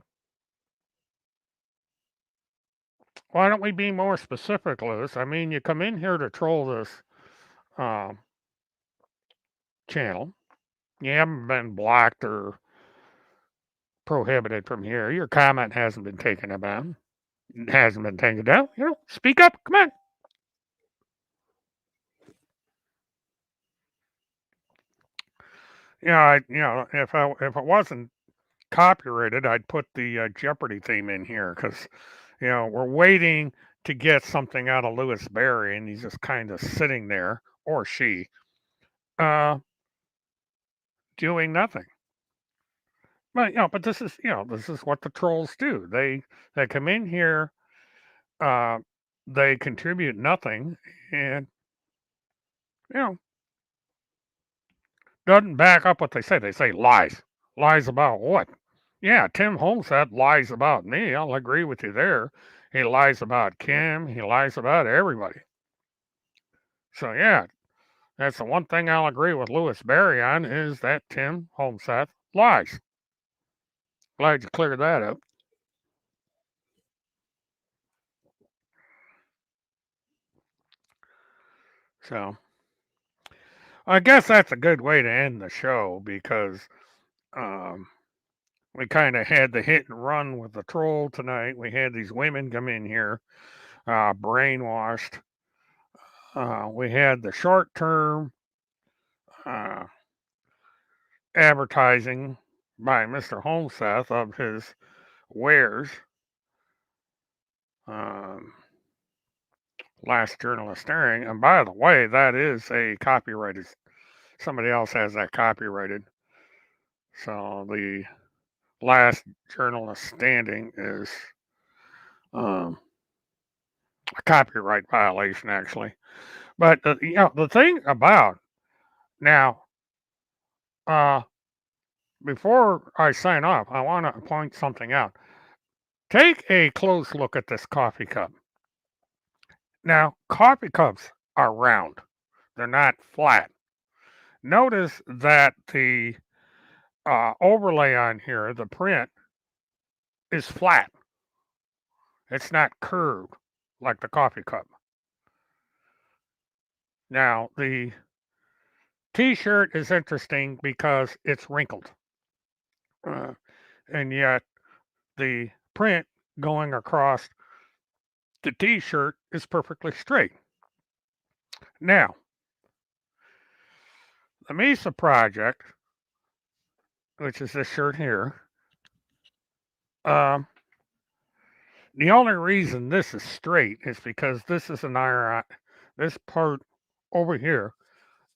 Why don't we be more specific, Lewis? I mean, you come in here to troll this um, channel. You haven't been blocked or prohibited from here. Your comment hasn't been taken about. It hasn't been taken down. Speak up. Come on. If it wasn't copyrighted, I'd put the Jeopardy theme in here because we're waiting to get something out of Lewis Barry, and he's just kind of sitting there, or she, uh, doing nothing. But this is what the trolls do. They come in here, uh, they contribute nothing, and you know doesn't back up what they say. They say lies. Lies about what? Yeah, Tim Holmes said lies about me. I'll agree with you there. He lies about Kim. He lies about everybody. So yeah, that's the one thing I'll agree with Lewis Barry on is that Tim Holmseth lies. Glad you cleared that up. So I guess that's a good way to end the show because um, we kind of had the hit and run with the troll tonight. We had these women come in here, brainwashed. We had the short term uh, advertising by Mr. Holmseth of his wares. Um, Last Journalist Airing. And by the way, that is a copyrighted. Somebody else has that copyrighted. So the Last Journalist Standing is um, a copyright violation, actually. But the thing about now, uh, before I sign off, I want to point something out. Take a close look at this coffee cup. Now, coffee cups are round; they're not flat. Notice that the overlay on here, the print, is flat. It's not curved like the coffee cup. Now, the T-shirt is interesting because it's wrinkled, uh, and yet the print going across the T-shirt is perfectly straight. Now, the Mesa Project, which is this shirt here, um, the only reason this is straight is because this is an iron. This part over here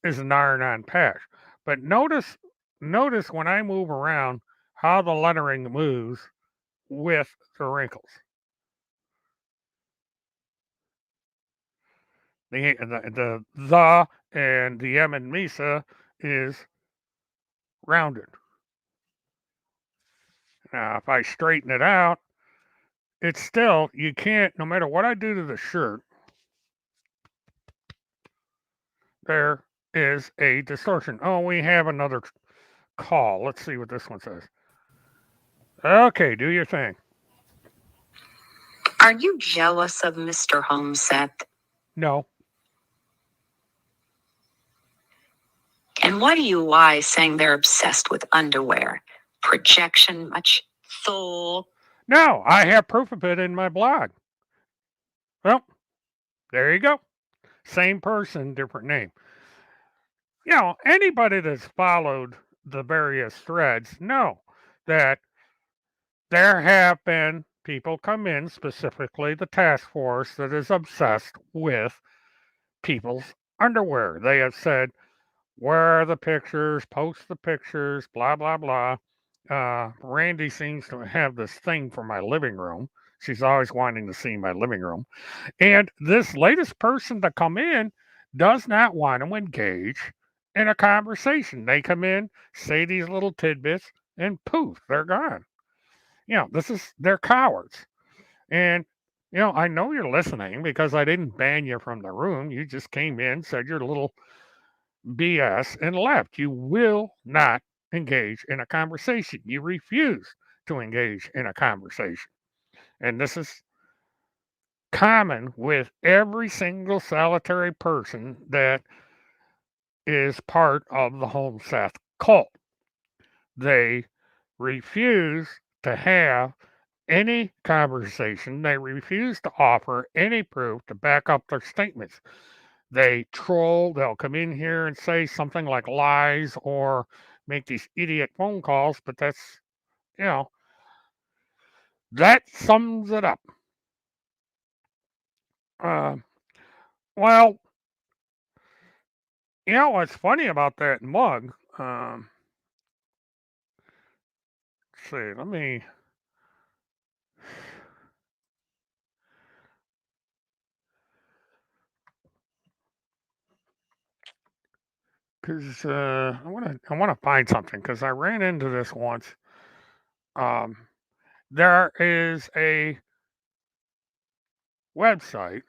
is an iron-on patch. But notice when I move around how the lettering moves with the wrinkles. The and the M in Mesa is rounded. Now, if I straighten it out, it's still, you can't, no matter what I do to the shirt, there, is a distortion. Oh, we have another call. Let's see what this one says. Okay, do your thing. Are you jealous of Mr. Homeseth? No. And why do you lie saying they're obsessed with underwear? Projection much soul? No, I have proof of it in my blog. Well, there you go. Same person, different name. Anybody that's followed the various threads know that there have been people come in, specifically the task force, that is obsessed with people's underwear. They have said, where are the pictures? Post the pictures, blah, blah, blah. Randy seems to have this thing for my living room. She's always wanting to see my living room. And this latest person to come in does not want to engage in a conversation. They come in, say these little tidbits, and poof, they're gone. They're cowards. And, I know you're listening because I didn't ban you from the room. You just came in, said your little BS, and left. You will not engage in a conversation. You refuse to engage in a conversation. And this is common with every single solitary person that is part of the Homeseth cult. They refuse to have any conversation. They refuse to offer any proof to back up their statements. They troll, they'll come in here and say something like lies or make these idiot phone calls, but you know, that sums it up. Uh, well, what's funny about that mug? Let's see, let me. Because I want to find something because I ran into this once. Um, there is a website.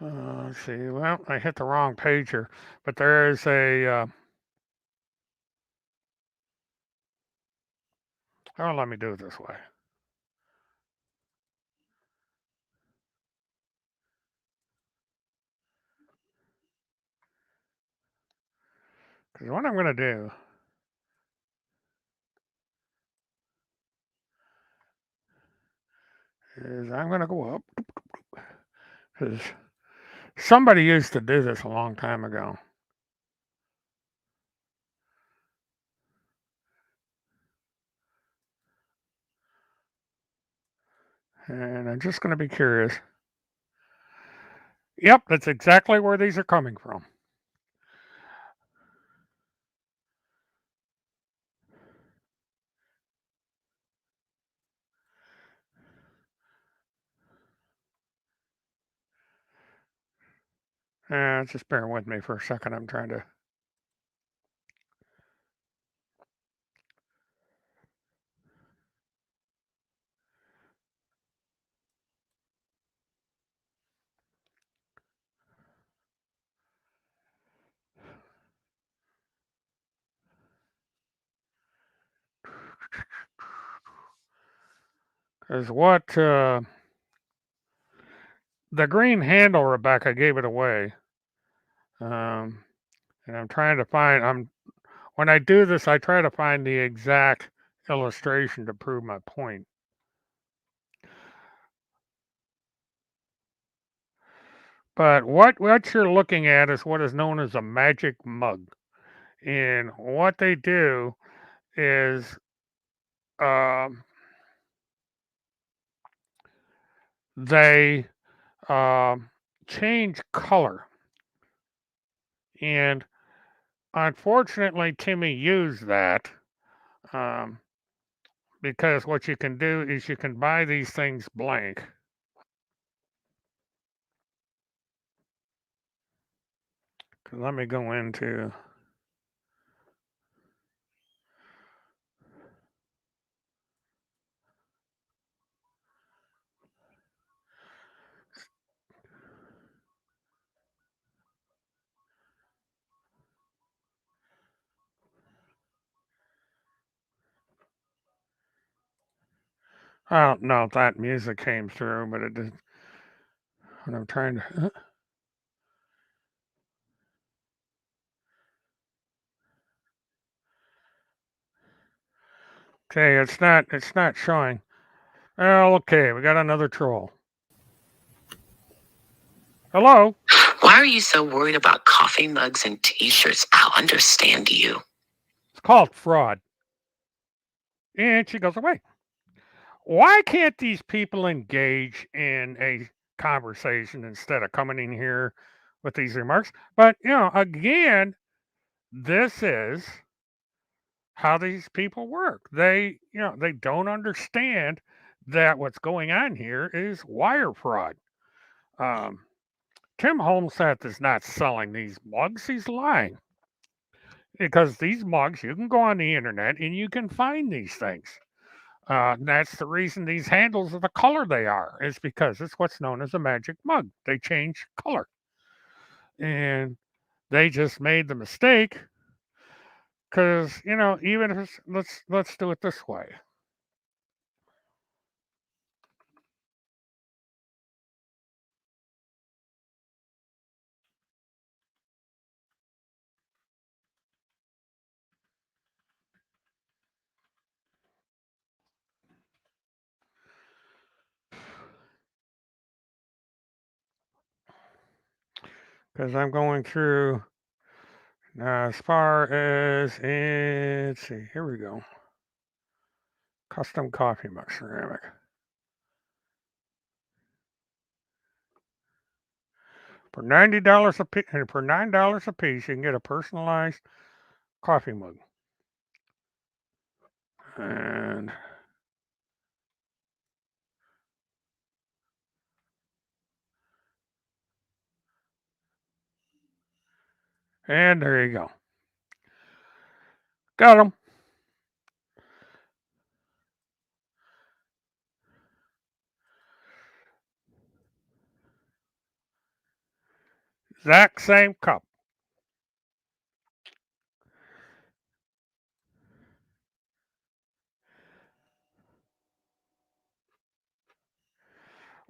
Let's see. Well, I hit the wrong page here, but there is a. Oh, let me do it this way. Because what I'm going to do is I'm going to go up because somebody used to do this a long time ago. And I'm just going to be curious. Yep, that's exactly where these are coming from. Just bear with me for a second. I'm trying to. Because what the green handle, Rebecca gave it away. Um, and I'm trying to find. When I do this, I try to find the exact illustration to prove my point. But what you're looking at is what is known as a magic mug. And what they do is um, they um, change color. And unfortunately, Timmy used that um, because what you can do is you can buy these things blank. Let me go into. I don't know if that music came through, but it did when I'm trying to. Okay, it's not showing. Well, okay, we got another troll. Hello? Why are you so worried about coffee mugs and t-shirts? I'll understand you. It's called fraud. And she goes away. Why can't these people engage in a conversation instead of coming in here with these remarks? But, again, this is how these people work. They don't understand that what's going on here is wire fraud. Um, Tim Holmseth is not selling these mugs. He's lying because these mugs, you can go on the internet and you can find these things. That's the reason these handles are the color they are, is because it's what's known as a magic mug. They change color. And they just made the mistake because, even if it's, let's do it this way. Because I'm going through as far as, let's see, here we go. Custom coffee mug ceramic. For $90 a piece, for $9 a piece, you can get a personalized coffee mug. And there you go. Got them. Exact same cup.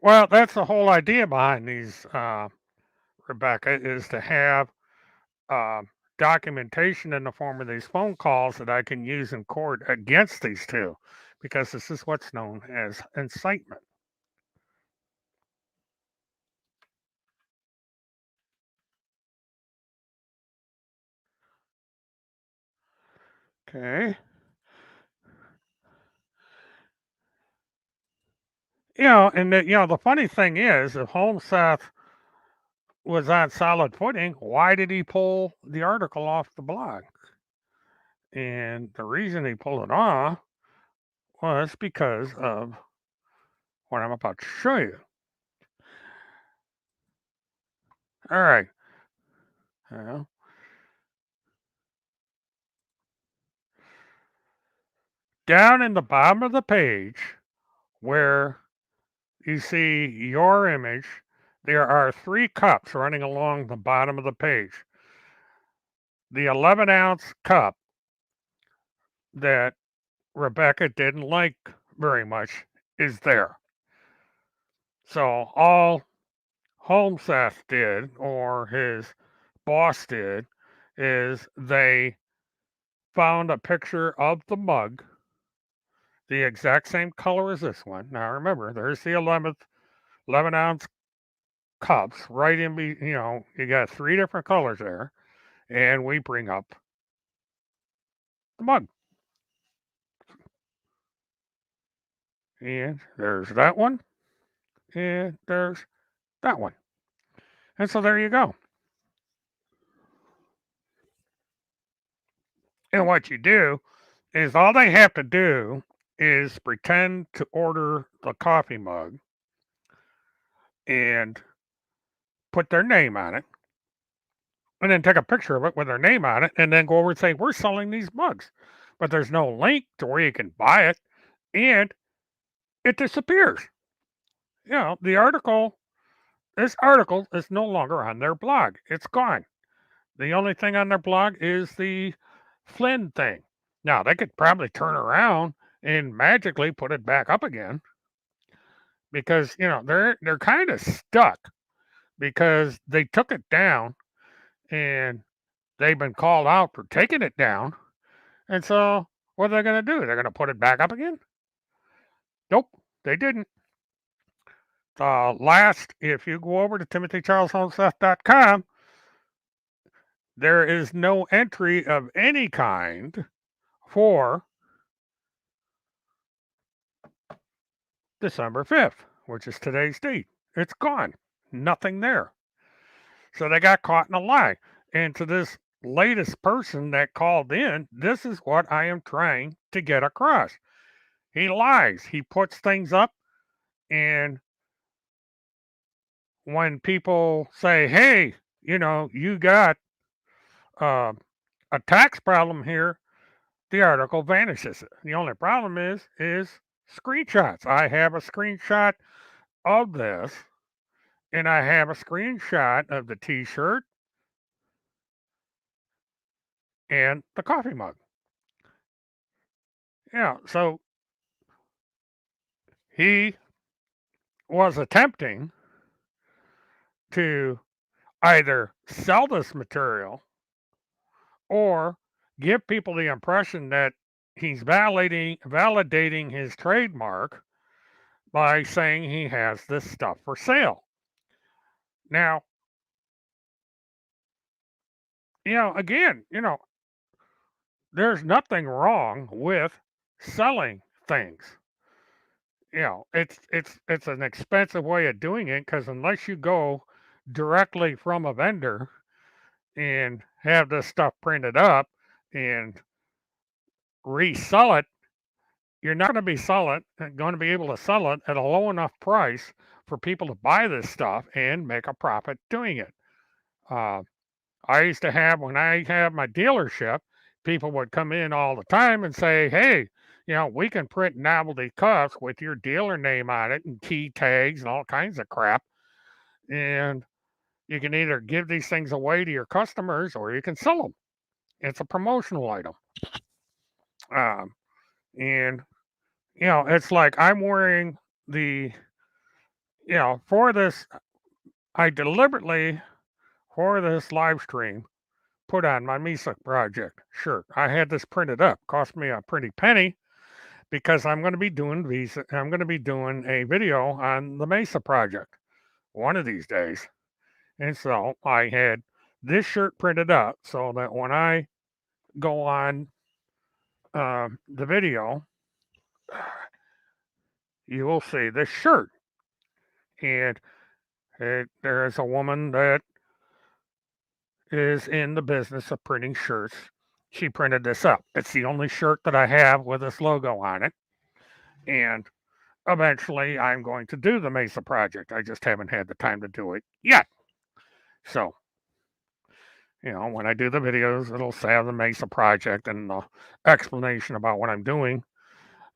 Well, that's the whole idea behind these, Rebecca, is to have uh, documentation in the form of these phone calls that I can use in court against these two, because this is what's known as incitement. Okay. The funny thing is, if Holmseth was on solid footing, why did he pull the article off the blog? And the reason he pulled it off was because of what I'm about to show you. All right. Uh, Down in the bottom of the page where you see your image, there are 3 cups running along the bottom of the page. The 11-ounce cup that Rebecca didn't like very much is there. So all Holmseth did, or his boss did, is they found a picture of the mug, the exact same color as this one. Now remember, there's the 11-ounce cups right in, you got 3 different colors there, and we bring up the mug. And there's that one, and there's that one. And so there you go. And what you do is all they have to do is pretend to order the coffee mug and put their name on it, and then take a picture of it with their name on it, and then go over and say, "We're selling these mugs." But there's no link to where you can buy it, and it disappears. This article is no longer on their blog. It's gone. The only thing on their blog is the Flynn thing. Now, they could probably turn around and magically put it back up again because they're kind of stuck because they took it down and they've been called out for taking it down. And so what are they going to do? They're going to put it back up again? Nope, they didn't. Last, if you go over to timothycharleshomeseth.com, there is no entry of any kind for December 5th, which is today's date. It's gone. Nothing there. So they got caught in a lie. And to this latest person that called in, this is what I am trying to get across. He lies. He puts things up, and when people say, hey, you got uh, a tax problem here, the article vanishes. The only problem is screenshots. I have a screenshot of this, and I have a screenshot of the T-shirt and the coffee mug. Yeah, so he was attempting to either sell this material or give people the impression that he's validating his trademark by saying he has this stuff for sale. Now, again, there's nothing wrong with selling things. It's an expensive way of doing it because unless you go directly from a vendor and have this stuff printed up and resell it, you're not going to be able to sell it at a low enough price for people to buy this stuff and make a profit doing it. Uh, I used to have, when I had my dealership, people would come in all the time and say, hey, we can print novelty cuffs with your dealer name on it and key tags and all kinds of crap. And you can either give these things away to your customers or you can sell them. It's a promotional item. And, it's like I'm wearing for this, I deliberately, for this live stream, put on my Mesa project shirt. I had this printed up. Cost me a pretty penny because I'm going to be doing a video on the Mesa project one of these days. And so I had this shirt printed up so that when I go on the video, you will see this shirt. And there is a woman that is in the business of printing shirts. She printed this up. It's the only shirt that I have with this logo on it. And eventually I'm going to do the Mesa project. I just haven't had the time to do it yet. So, when I do the videos, it'll say the Mesa project and the explanation about what I'm doing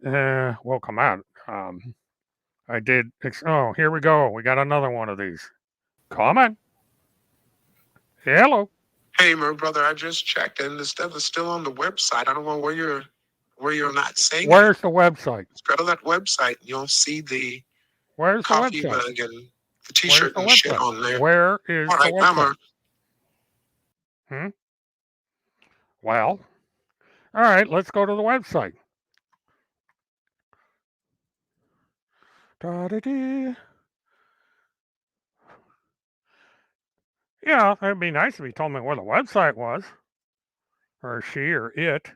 will come out. I did. Oh, here we go. We got another one of these. Come on. Hello. Hey, my brother, I just checked and the stuff is still on the website. I don't know where you're not saying Where's the website? Go to that website. You'll see the Where's the coffee website? mug and the T-shirt and shit on there. Where is all right, the website? Well, all right, let's go to the website. Da-da-dee. Yeah, it'd be nice if he told me where the website was, or she, or it.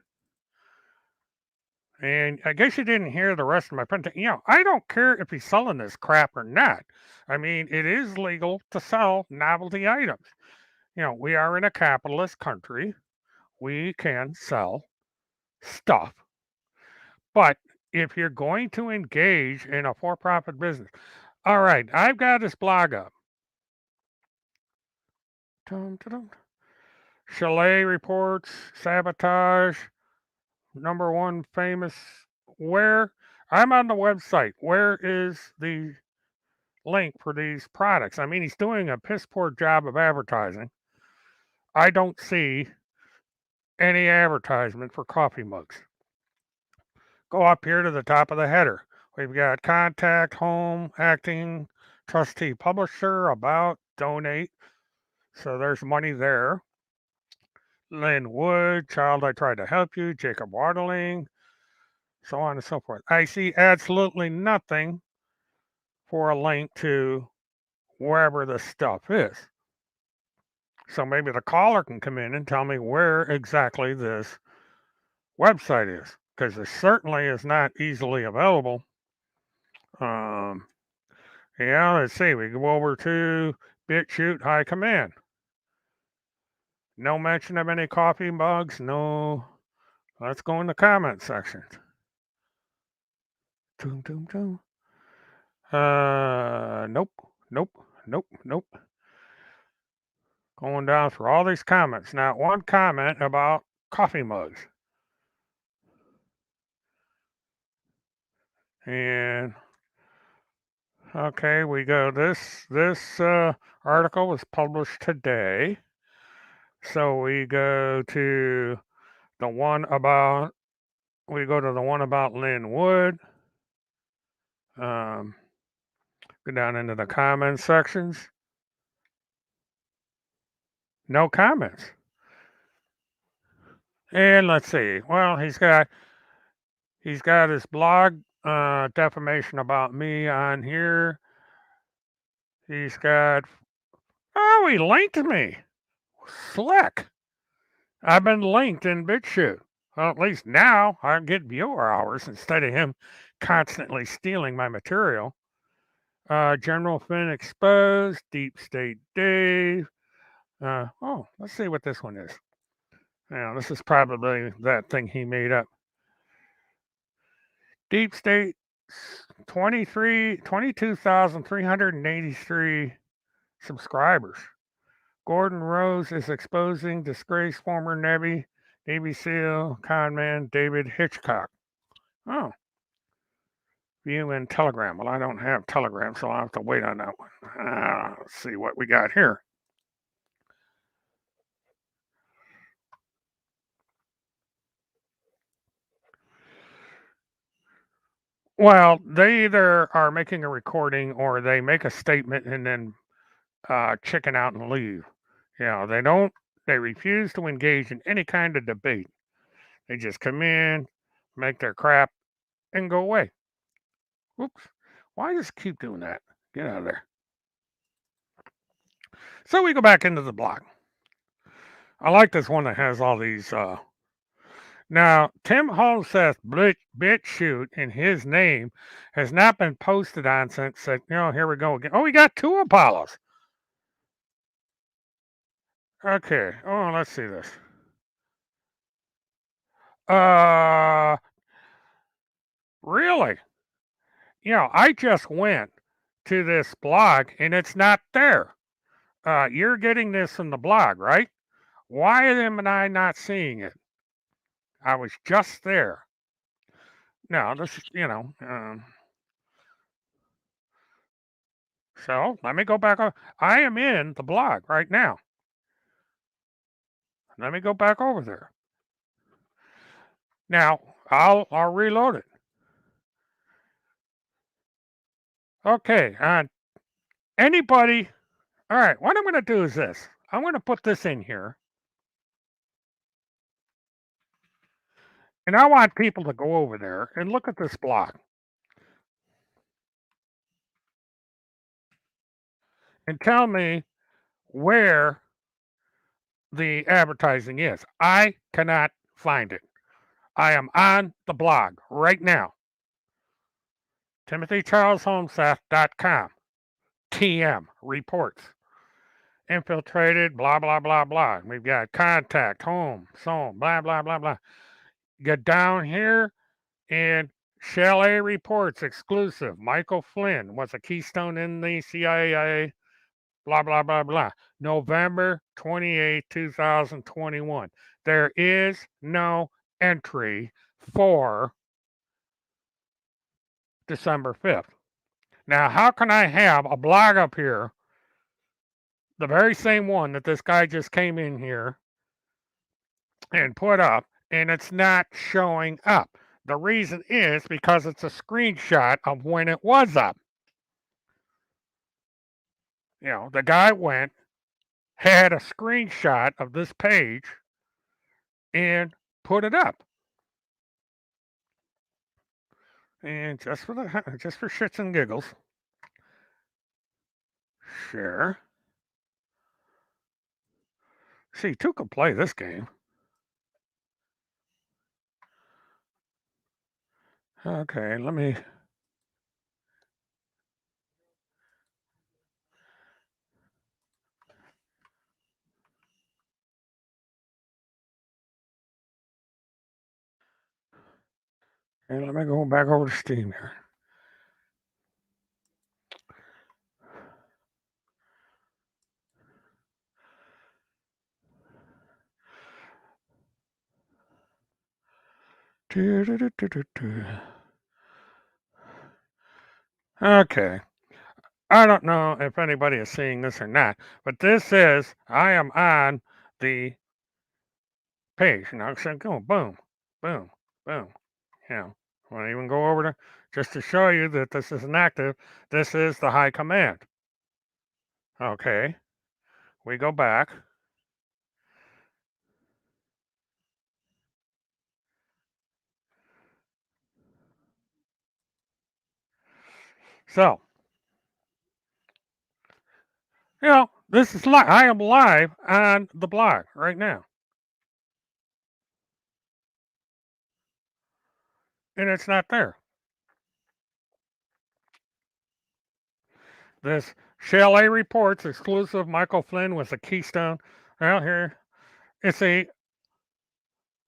And I guess you didn't hear the rest of my print. I don't care if he's selling this crap or not. I mean, it is legal to sell novelty items. We are in a capitalist country. We can sell stuff. But if you're going to engage in a for-profit business, all right, I've got this blog up. Chalet reports, sabotage, number one famous. Where? I'm on the website. Where is the link for these products? I mean, he's doing a piss poor job of advertising. I don't see any advertisement for coffee mugs. go up here to the top of the header. We've got contact, home, acting, trustee, publisher, about, donate. So there's money there. Lynn Wood, child, I tried to help you, Jacob Waterling, so on and so forth. I see absolutely nothing for a link to wherever the stuff is. So maybe the caller can come in and tell me where exactly this website is, because it certainly is not easily available. Um, yeah, let's see. We go over to BitChute High Command. No mention of any coffee mugs. No. Let's go in the comment section. Doom, doom, doom. Nope, nope, nope, nope. Going down through all these comments. Not one comment about coffee mugs. And okay, we go. This article was published today, so we go to the one about. We go to the one about Lynn Wood. Go down into the comments sections. No comments. And let's see. Well, he's got his blog defamation about me on here. He's got he linked me. Slick. I've been linked in BitChute. Well, at least now I get viewer hours instead of him constantly stealing my material. General Finn exposed. Deep State Dave. Let's see what this one is. Now, this is probably that thing he made up. Deep State 22,383 subscribers. Gordon Rose is exposing disgraced former Navy SEAL conman David Hitchcock. Oh. View in Telegram. Well, I don't have Telegram, so I'll have to wait on that one. Let's see what we got here. Well, they either are making a recording or they make a statement and then chicken out and leave. They refuse to engage in any kind of debate. They just come in, make their crap, and go away. Oops. Why just keep doing that? Get out of there. So we go back into the blog. I like this one that has all these. Now, Tim Holseth's BitChute in his name has not been posted on since, here we go again. Oh, we got 2 Apollos. Okay. Oh, let's see this. Really? I just went to this blog and it's not there. You're getting this from the blog, right? Why am I not seeing it? I was just there. No, this is, so let me go back. I am in the blog right now. Let me go back over there. Now, I'll reload it. Okay, anybody, all right, what I'm going to do is this. I'm going to put this in here. And I want people to go over there and look at this blog. And tell me where the advertising is. I cannot find it. I am on the blog right now. TimothyCharlesHolmeseth.com. TM reports. Infiltrated, blah, blah, blah, blah. We've got contact, home, so, blah, blah, blah, blah. Get down here and Chalet reports exclusive. Michael Flynn was a keystone in the CIA, blah, blah, blah, blah. November 28, 2021. There is no entry for December 5th. Now, how can I have a blog up here, the very same one that this guy just came in here and put up, and it's not showing up? The reason is because it's a screenshot of when it was up. The guy went, had a screenshot of this page, and put it up. And just for shits and giggles, sure. See, two could play this game. Okay, let me. And let me go back over to Steam here. Okay. I don't know if anybody is seeing this or not, but this is, I am on the page. So go boom, boom, boom. I want to even go over to, just to show you that this isn't active. This is the high command. Okay. We go back. So, this is live. I am live on the blog right now. And it's not there. This Chalet Reports exclusive Michael Flynn with a Keystone. Well, here, it's a,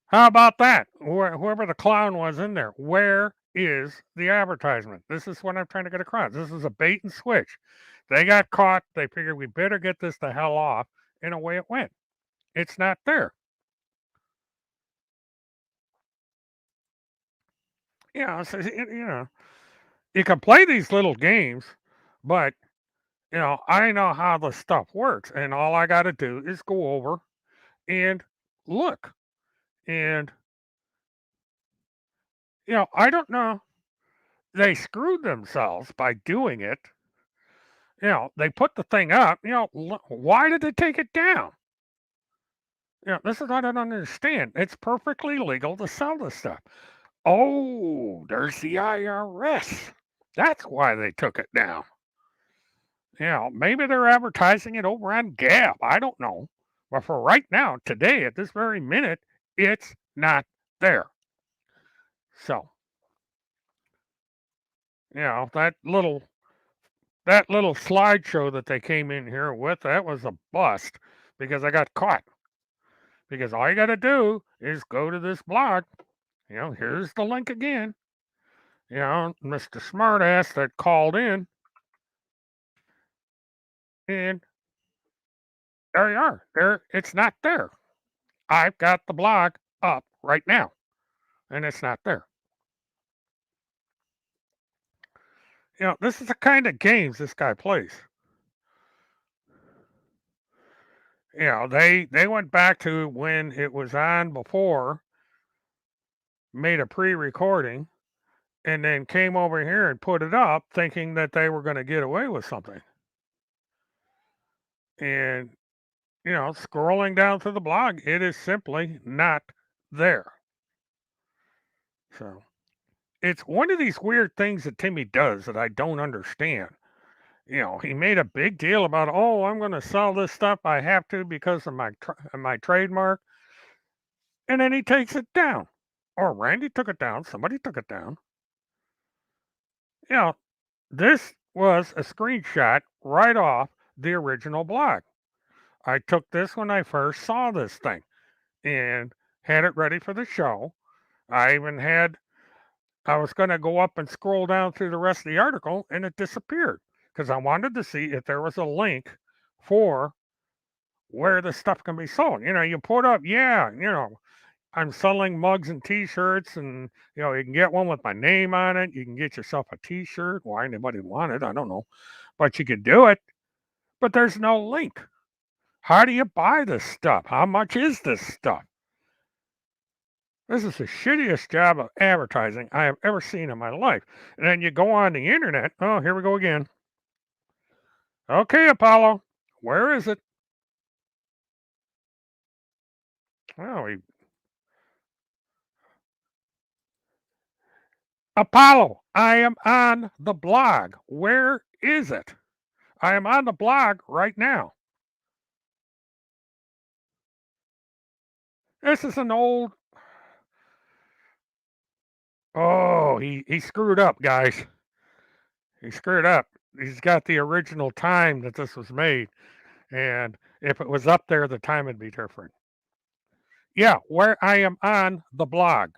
how about that? Whoever the clown was in there, where is the advertisement? This is what I'm trying to get across. This is a bait and switch. They got caught. They figured we better get this the hell off. And away it went. It's not there. So, you can play these little games, but I know how the stuff works, and all I got to do is go over and look. And I don't know. They screwed themselves by doing it. They put the thing up. Why did they take it down? This is what I don't understand. It's perfectly legal to sell this stuff. Oh, there's the IRS. That's why they took it down. Maybe they're advertising it over on Gab. I don't know. But for right now, today, at this very minute, it's not there. So, that little slideshow that they came in here with, that was a bust because I got caught. Because all you got to do is go to this blog. Here's the link again. Mr. Smartass that called in. And there you are. There, it's not there. I've got the blog up right now, and it's not there. This is the kind of games this guy plays. They went back to when it was on before, made a pre-recording, and then came over here and put it up thinking that they were going to get away with something. And, scrolling down through the blog, it is simply not there. So it's one of these weird things that Timmy does that I don't understand. He made a big deal about, oh, I'm going to sell this stuff. I have to because of my trademark. And then he takes it down. Or Randy took it down. Somebody took it down. This was a screenshot right off the original blog. I took this when I first saw this thing and had it ready for the show. I was going to go up and scroll down through the rest of the article and it disappeared because I wanted to see if there was a link for where the stuff can be sold. You put up, I'm selling mugs and T-shirts, and you can get one with my name on it. You can get yourself a T-shirt. Why anybody want it, I don't know, but you could do it. But there's no link. How do you buy this stuff? How much is this stuff? This is the shittiest job of advertising I have ever seen in my life. And then you go on the internet. Oh, here we go again. Okay, Apollo, where is it? Oh, Apollo, I am on the blog. Where is it? I am on the blog right now. This is an old. Oh, he screwed up, guys. He screwed up. He's got the original time that this was made, and if it was up there, the time would be different. Yeah, where I am on the blog.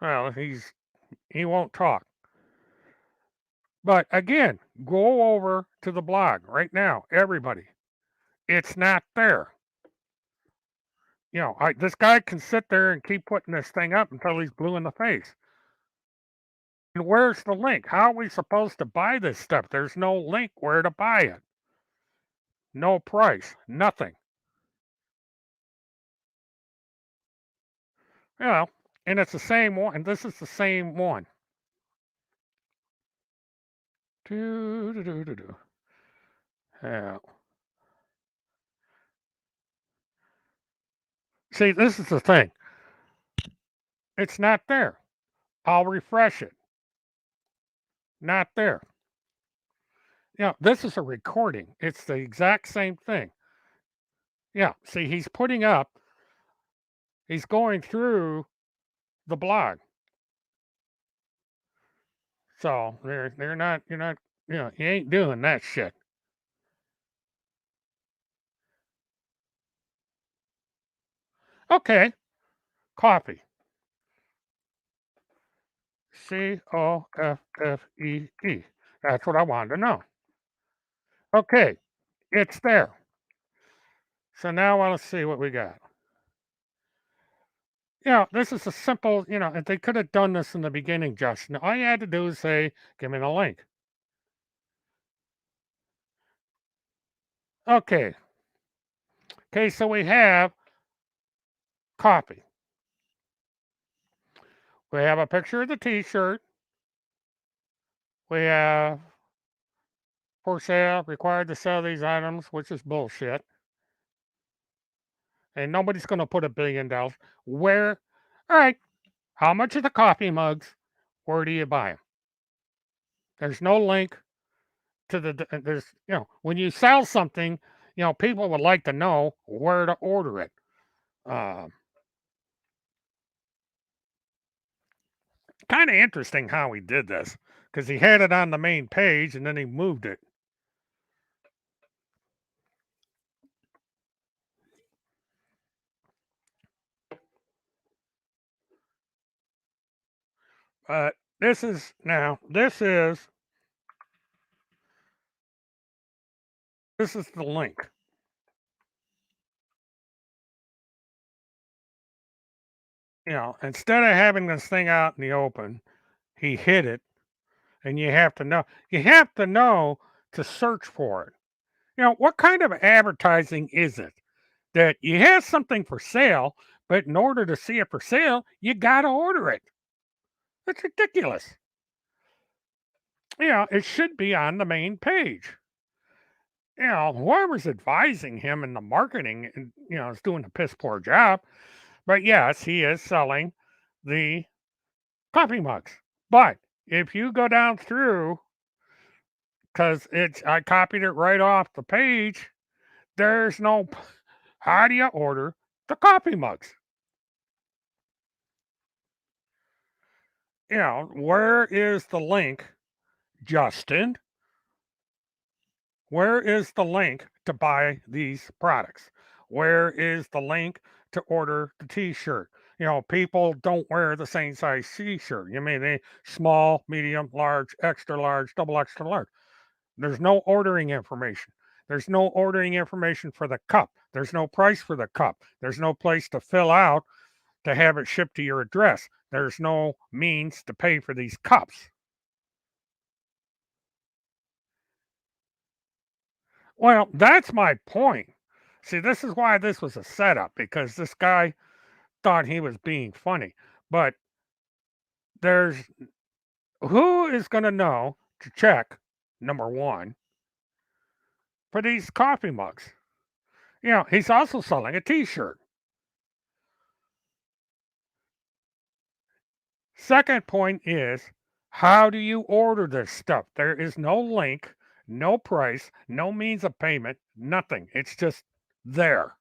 Well, he won't talk. But again, go over to the blog right now, everybody. It's not there. This guy can sit there and keep putting this thing up until he's blue in the face. And where's the link? How are we supposed to buy this stuff? There's no link where to buy it. No price, nothing. And it's the same one. And this is the same one. Do, do, do, do, do. Yeah. See, this is the thing. It's not there. I'll refresh it. Not there. This is a recording. It's the exact same thing. Yeah. See, he's putting up, he's going through the blog. So they're not, you're not, you ain't doing that shit. Okay. Coffee. COFFEE. That's what I wanted to know. Okay. It's there. So now let's see what we got. This is a simple, if they could have done this in the beginning, Justin. All you had to do is say, give me the link. Okay. Okay, so we have coffee. We have a picture of the t-shirt. We have for sale, required to sell these items, which is bullshit. And nobody's going to put $1 billion. Where? All right. How much are the coffee mugs? Where do you buy them? There's no link to there's, when you sell something, people would like to know where to order it. Kind of interesting how he did this because he had it on the main page and then he moved it. But this is the link. Instead of having this thing out in the open, he hid it, and you have to know. You have to know to search for it. What kind of advertising is it that you have something for sale, but in order to see it for sale, you got to order it? That's ridiculous. It should be on the main page. Whoever's advising him in the marketing, is doing a piss poor job. But yes, he is selling the coffee mugs. But if you go down through, because I copied it right off the page, there's no, how do you order the coffee mugs? Where is the link, Justin? Where is the link to buy these products? Where is the link to order the t-shirt? People don't wear the same size t-shirt. You mean they small, medium, large, extra large, double extra large. There's no ordering information. There's no ordering information for the cup. There's no price for the cup. There's no place to fill out to have it shipped to your address. There's no means to pay for these cups. Well, that's my point. See, this is why this was a setup, because this guy thought he was being funny. But there's who is going to know to check, number one, for these coffee mugs? He's also selling a t shirt. Second point is, how do you order this stuff? There is no link, no price, no means of payment, nothing. It's just there.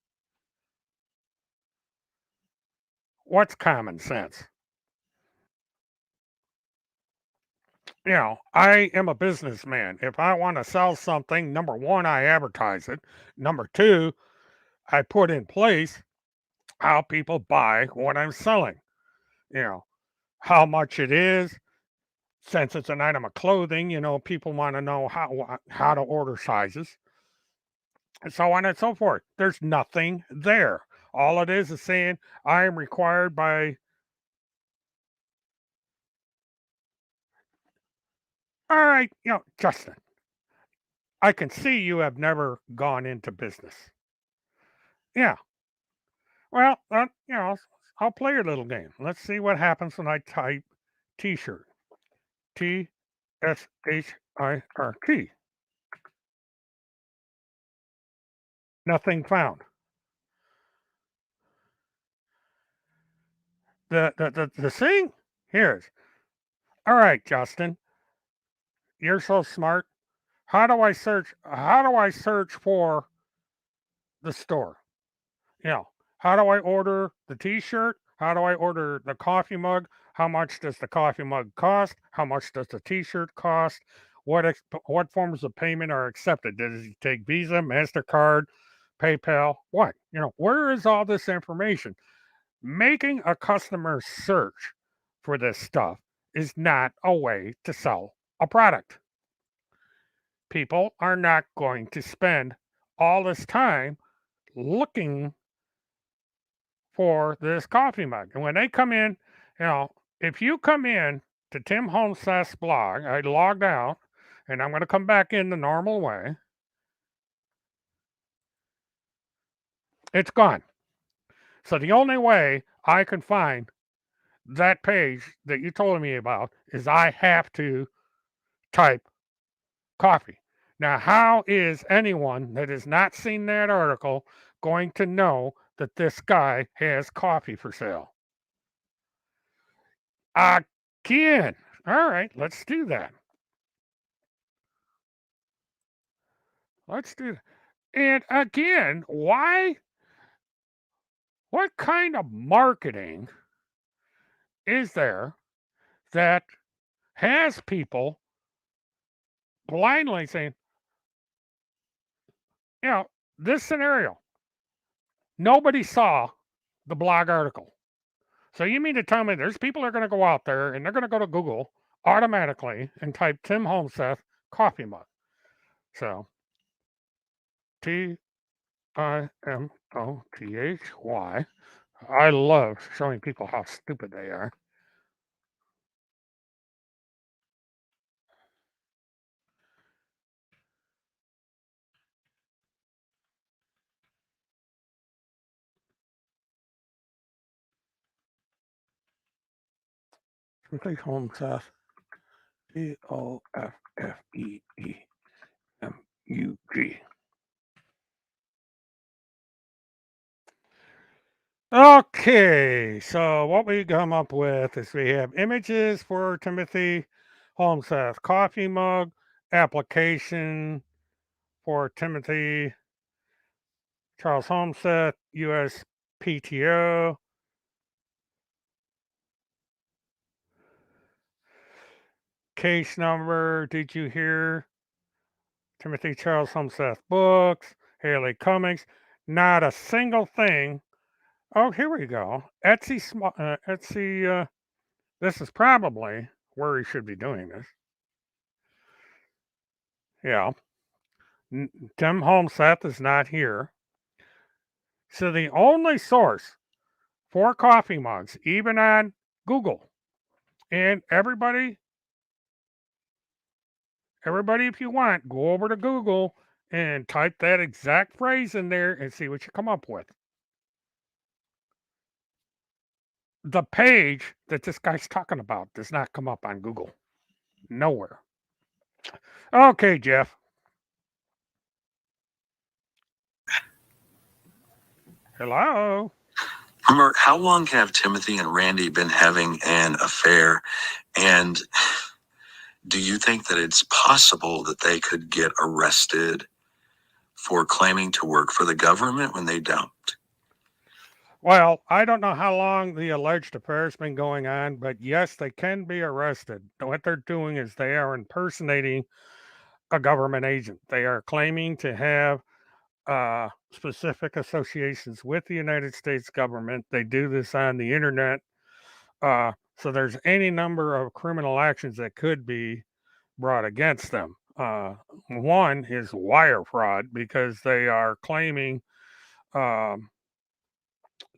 What's common sense? I am a businessman. If I want to sell something, number one, I advertise it. Number two, I put in place how people buy what I'm selling. You know, how much it is. Since it's an item of clothing, people want to know how to order sizes, and so on and so forth. There's nothing there. All it is saying I am required by. All right, Justin, I can see you have never gone into business. Yeah. Well, I'll play your little game. Let's see what happens when I type T-shirt. T-S-H-I-R-T. Nothing found. The thing here's. All right, Justin, you're so smart. How do I search for the store? How do I order the T-shirt? How do I order the coffee mug? How much does the coffee mug cost? How much does the T-shirt cost? What forms of payment are accepted? Does he take Visa, Mastercard, PayPal? What? Where is all this information? Making a customer search for this stuff is not a way to sell a product. People are not going to spend all this time looking for this coffee mug. And when they come in, if you come in to Tim Holmseth's blog, I logged out and I'm going to come back in the normal way. It's gone. So the only way I can find that page that you told me about is I have to type coffee. Now, how is anyone that has not seen that article going to know that this guy has coffee for sale? Again. All right, let's do that. Let's do that. And again, why? What kind of marketing is there that has people blindly saying, you know, this scenario, nobody saw the blog article. So you mean to tell me there's people that are going to go out there and they're going to go to Google automatically and type Tim Holmseth coffee mug. So TIMOTHY. I love showing people how stupid they are. Timothy Holmseth, TOFFEEMUG. Okay, so what we come up with is we have images for Timothy Holmseth coffee mug, application for Timothy Charles Holmseth, USPTO. Case number, did you hear? Timothy Charles Holmseth books, Haley Cummings. Not a single thing. Oh, here we go. Etsy. This is probably where he should be doing this. Yeah. Tim Holmseth is not here. So the only source for coffee mugs, even on Google, and everybody, if you want, go over to Google and type that exact phrase in there and see what you come up with. The page that this guy's talking about does not come up on Google. Nowhere. Okay, Jeff. Hello. Remember, how long have Timothy and Randy been having an affair? And do you think that it's possible that they could get arrested for claiming to work for the government when they don't? Well, I don't know how long the alleged affair has been going on, but yes, they can be arrested. What they're doing is they are impersonating a government agent. They are claiming to have specific associations with the United States government. They do this on the internet. So there's any number of criminal actions that could be brought against them. One is wire fraud because they are claiming um,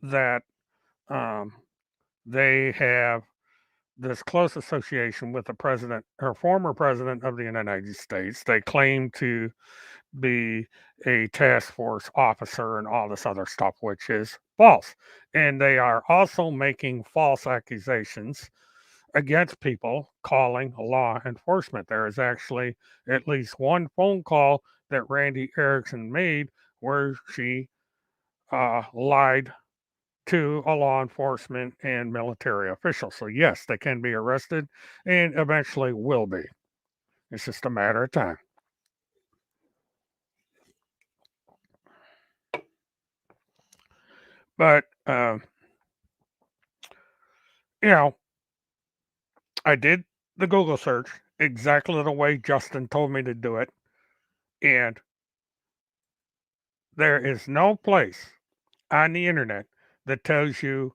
that um, they have this close association with the president or former president of the United States. They claim to be a task force officer and all this other stuff, which is false. And they are also making false accusations against people calling law enforcement. There is actually at least one phone call that Randy Erickson made where she lied to a law enforcement and military official. So, yes, they can be arrested and eventually will be. It's just a matter of time. But, you know, I did the Google search exactly the way Justin told me to do it. And there is no place on the internet that tells you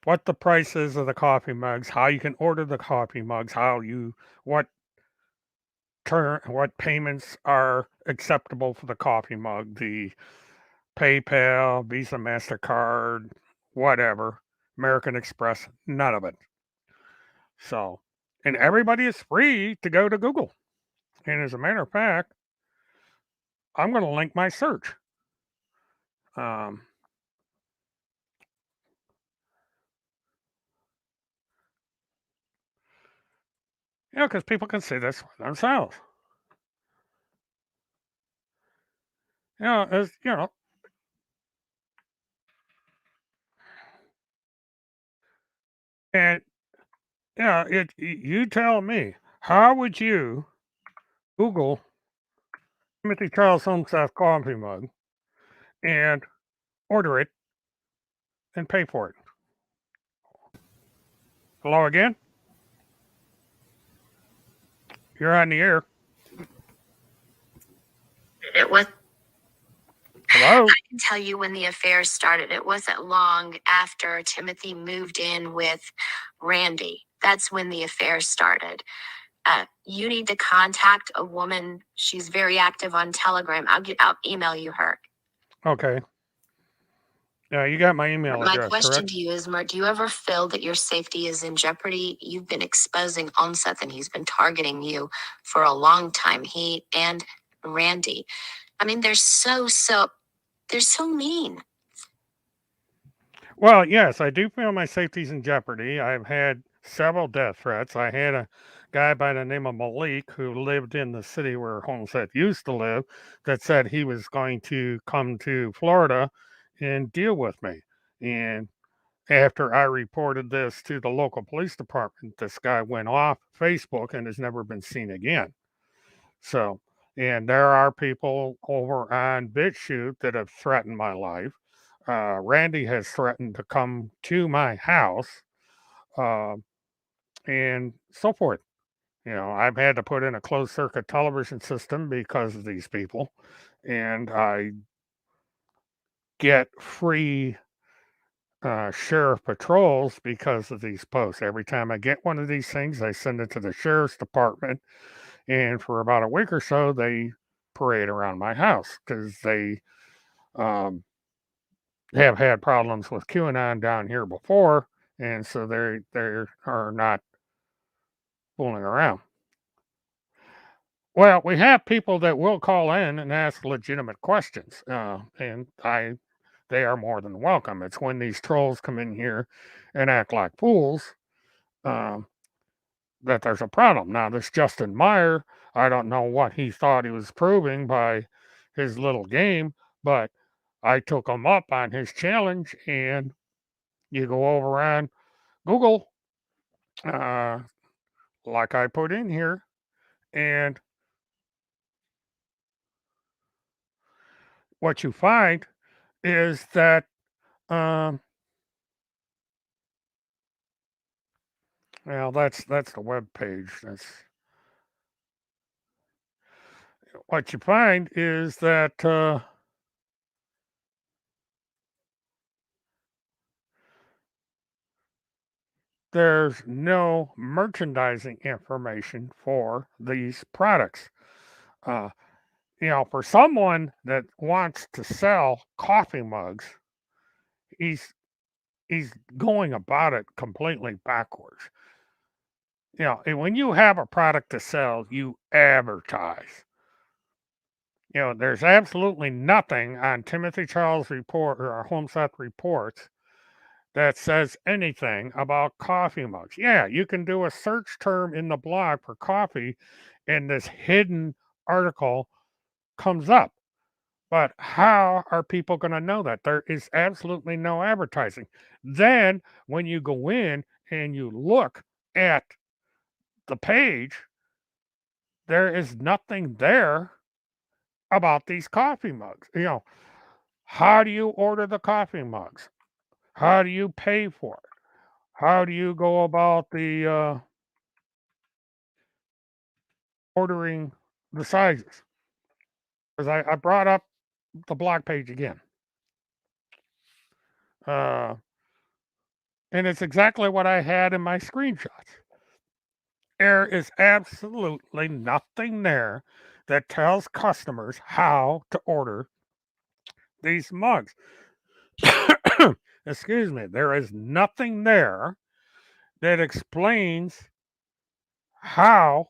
what the price is of the coffee mugs, how you can order the coffee mugs, what what payments are acceptable for the coffee mug, the PayPal, Visa, MasterCard, whatever, American Express, none of it. So, and everybody is free to go to Google. And as a matter of fact, I'm going to link my search. Um, because people can see this for themselves. As and you tell me, how would you Google Timothy Charles Homestaff coffee mug and order it and pay for it? Hello again? You're on the air. It was. Hello? I can tell you when the affair started. It wasn't long after Timothy moved in with Randy. That's when the affair started. You need to contact a woman. She's very active on Telegram. I'll email you her. Okay. Yeah, you got my email My address, question correct? to you is, Mark, do you ever feel that your safety is in jeopardy? You've been exposing Onseth and he's been targeting you for a long time. He and Randy. I mean, they're so mean. Well, yes, I do feel my safety's in jeopardy. I've had several death threats. I had a guy by the name of Malik who lived in the city where Homestead used to live that said he was going to come to Florida and deal with me. And after I reported this to the local police department, this guy went off Facebook and has never been seen again. So, and there are people over on BitChute that have threatened my life. Randy has threatened to come to my house, uh, and so forth. I've had to put in a closed circuit television system because of these people, and I get free sheriff patrols because of these posts. Every time I get one of these things, I send it to the sheriff's department, and for about a week or so, they parade around my house because they um, have had problems with QAnon down here before, and so they are not fooling around. Well, we have people that will call in and ask legitimate questions, and they are more than welcome. It's when these trolls come in here and act like fools, um, that there's a problem. Now, this Justin Meyer, I don't know what he thought he was proving by his little game, but I took him up on his challenge, and you go over on Google, uh, like I put in here, and what you find is that, um, well, that's the web page. That's what you find is that there's no merchandising information for these products. Uh, for someone that wants to sell coffee mugs, he's he's going about it completely backwards. And when you have a product to sell, you advertise. There's absolutely nothing on Timothy Charles report or Homeseth reports that says anything about coffee mugs. Yeah, you can do a search term in the blog for coffee, and this hidden article comes up. But how are people going to know that? There is absolutely no advertising. Then, when you go in and you look at the page, there is nothing there about these coffee mugs. How do you order the coffee mugs? How do you pay for it? How do you go about the ordering the sizes? Because I brought up the blog page again. Uh, and it's exactly what I had in my screenshots. There is absolutely nothing there that tells customers how to order these mugs. Excuse me. There is nothing there that explains how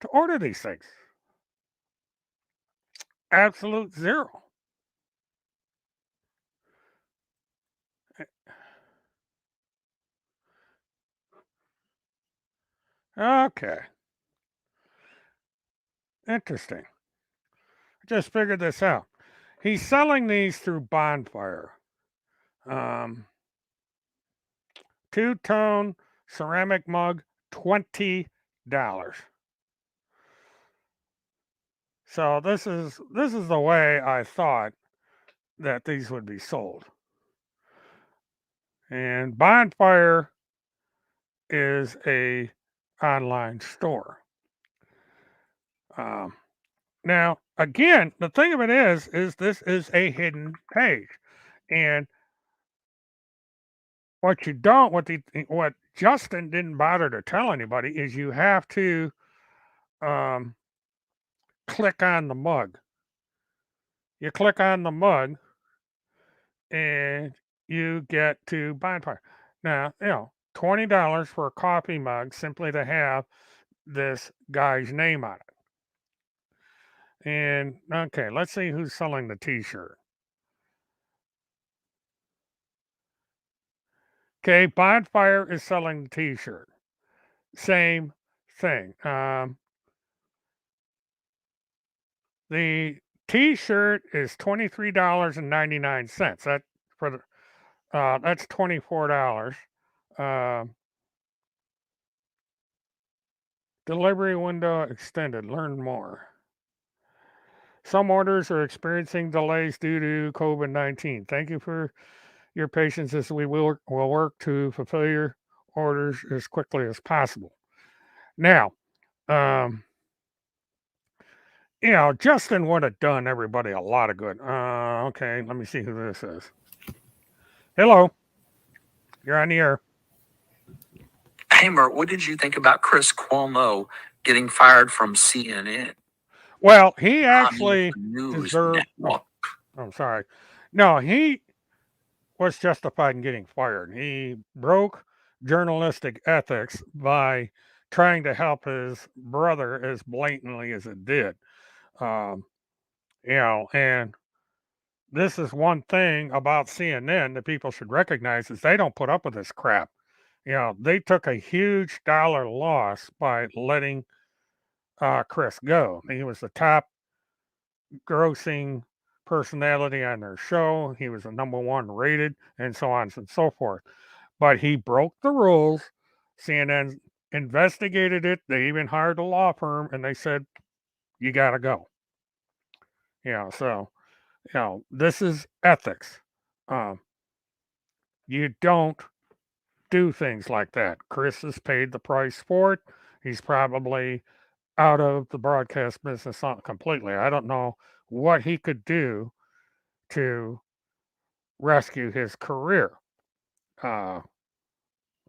to order these things. Absolute zero. Okay. Interesting. Just figured this out. He's selling these through Bonfire. Um, two-tone ceramic mug, $20. So this is the way I thought that these would be sold. And Bonfire is a online store. Um, Now, again, the thing of it is this is a hidden page, and what Justin didn't bother to tell anybody is you have to um, click on the mug. You click on the mug, and you get to Bonfire. Now, $20 for a coffee mug simply to have this guy's name on it. And okay, let's see who's selling the T-shirt. Okay, Bonfire is selling the T-shirt. Same thing. The T-shirt is $23.99. That's $24. Delivery window extended. Learn more. Some orders are experiencing delays due to COVID-19. Thank you for your patience as we will work to fulfill your orders as quickly as possible. Now, um, Justin would have done everybody a lot of good. Okay, let me see who this is. Hello, you're on the air. Hey, Mert, what did you think about Chris Cuomo getting fired from CNN? Well, he I mean, actually the news deserved. network. I'm sorry. No, he was justified in getting fired. He broke journalistic ethics by trying to help his brother as blatantly as it did. Um, and this is one thing about CNN that people should recognize is they don't put up with this crap. They took a huge dollar loss by letting Chris go. He was the top grossing personality on their show. He was the number one rated, and so on and so forth. But he broke the rules. CNN investigated it. They even hired a law firm, and they said, "You got to go." So this is ethics. Um, you don't do things like that. Chris has paid the price for it. He's probably out of the broadcast business completely. I don't know what he could do to rescue his career. Uh,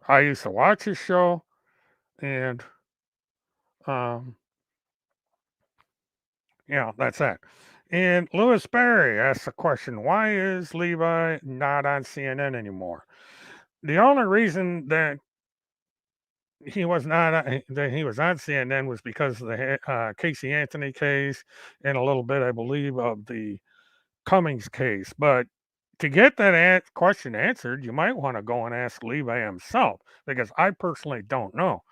I used to watch his show, and um, that's that. And Louis Barry asks a question: why is Levi not on CNN anymore? The only reason that he was not that he was on CNN was because of the Casey Anthony case and a little bit, I believe, of the Cummings case. But to get that question answered, you might want to go and ask Levi himself, because I personally don't know.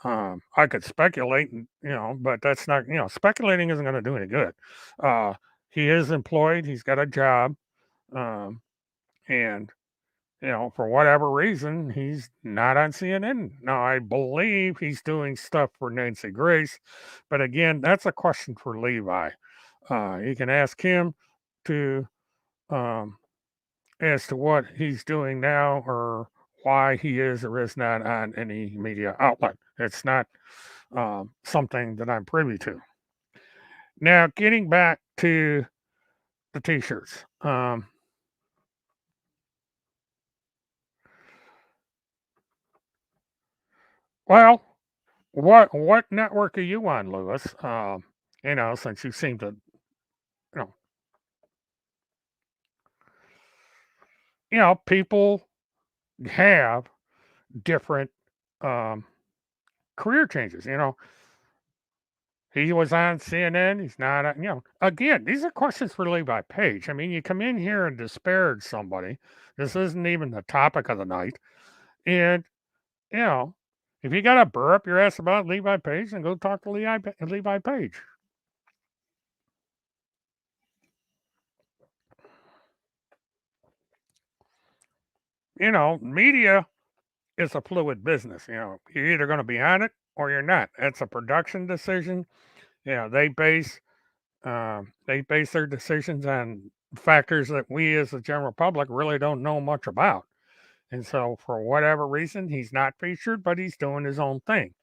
I could speculate, but that's not, speculating isn't going to do any good. He is employed, he's got a job, um, and for whatever reason, he's not on CNN. Now, I believe he's doing stuff for Nancy Grace, but again, that's a question for Levi. You can ask him to um, as to what he's doing now or why he is or is not on any media outlet. It's not something that I'm privy to. Now, getting back to the T-shirts. Well, what network are you on, Lewis? Since you seem to, you people have different um, career changes. He was on CNN. He's not. Again, these are questions for Levi Page. I mean, you come in here and disparage somebody. This isn't even the topic of the night. And you know, if you got a burr up your ass about Levi Page, then go talk to Levi Page. Media is a fluid business. You're either going to be on it or you're not. It's a production decision. They base their decisions on factors that we as the general public really don't know much about. And so, for whatever reason, he's not featured, but he's doing his own thing.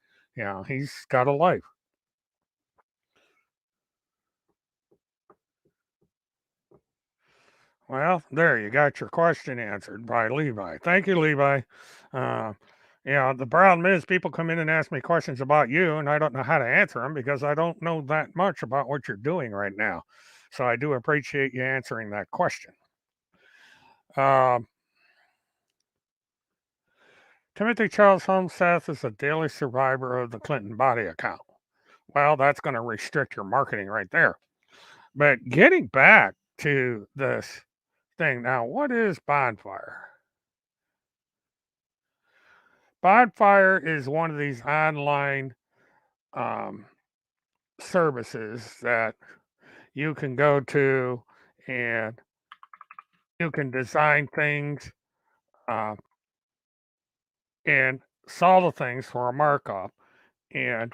He's got a life. Well, there, you got your question answered by Levi. Thank you, Levi. Uh, the problem is people come in and ask me questions about you, and I don't know how to answer them because I don't know that much about what you're doing right now. So I do appreciate you answering that question. Timothy Charles Holmes Seth is a daily survivor of the Clinton body account. Well, that's going to restrict your marketing right there. But getting back to this thing now, what is Bonfire? Bonfire is one of these online services that you can go to and you can design things uh, and sell the things for a markup. And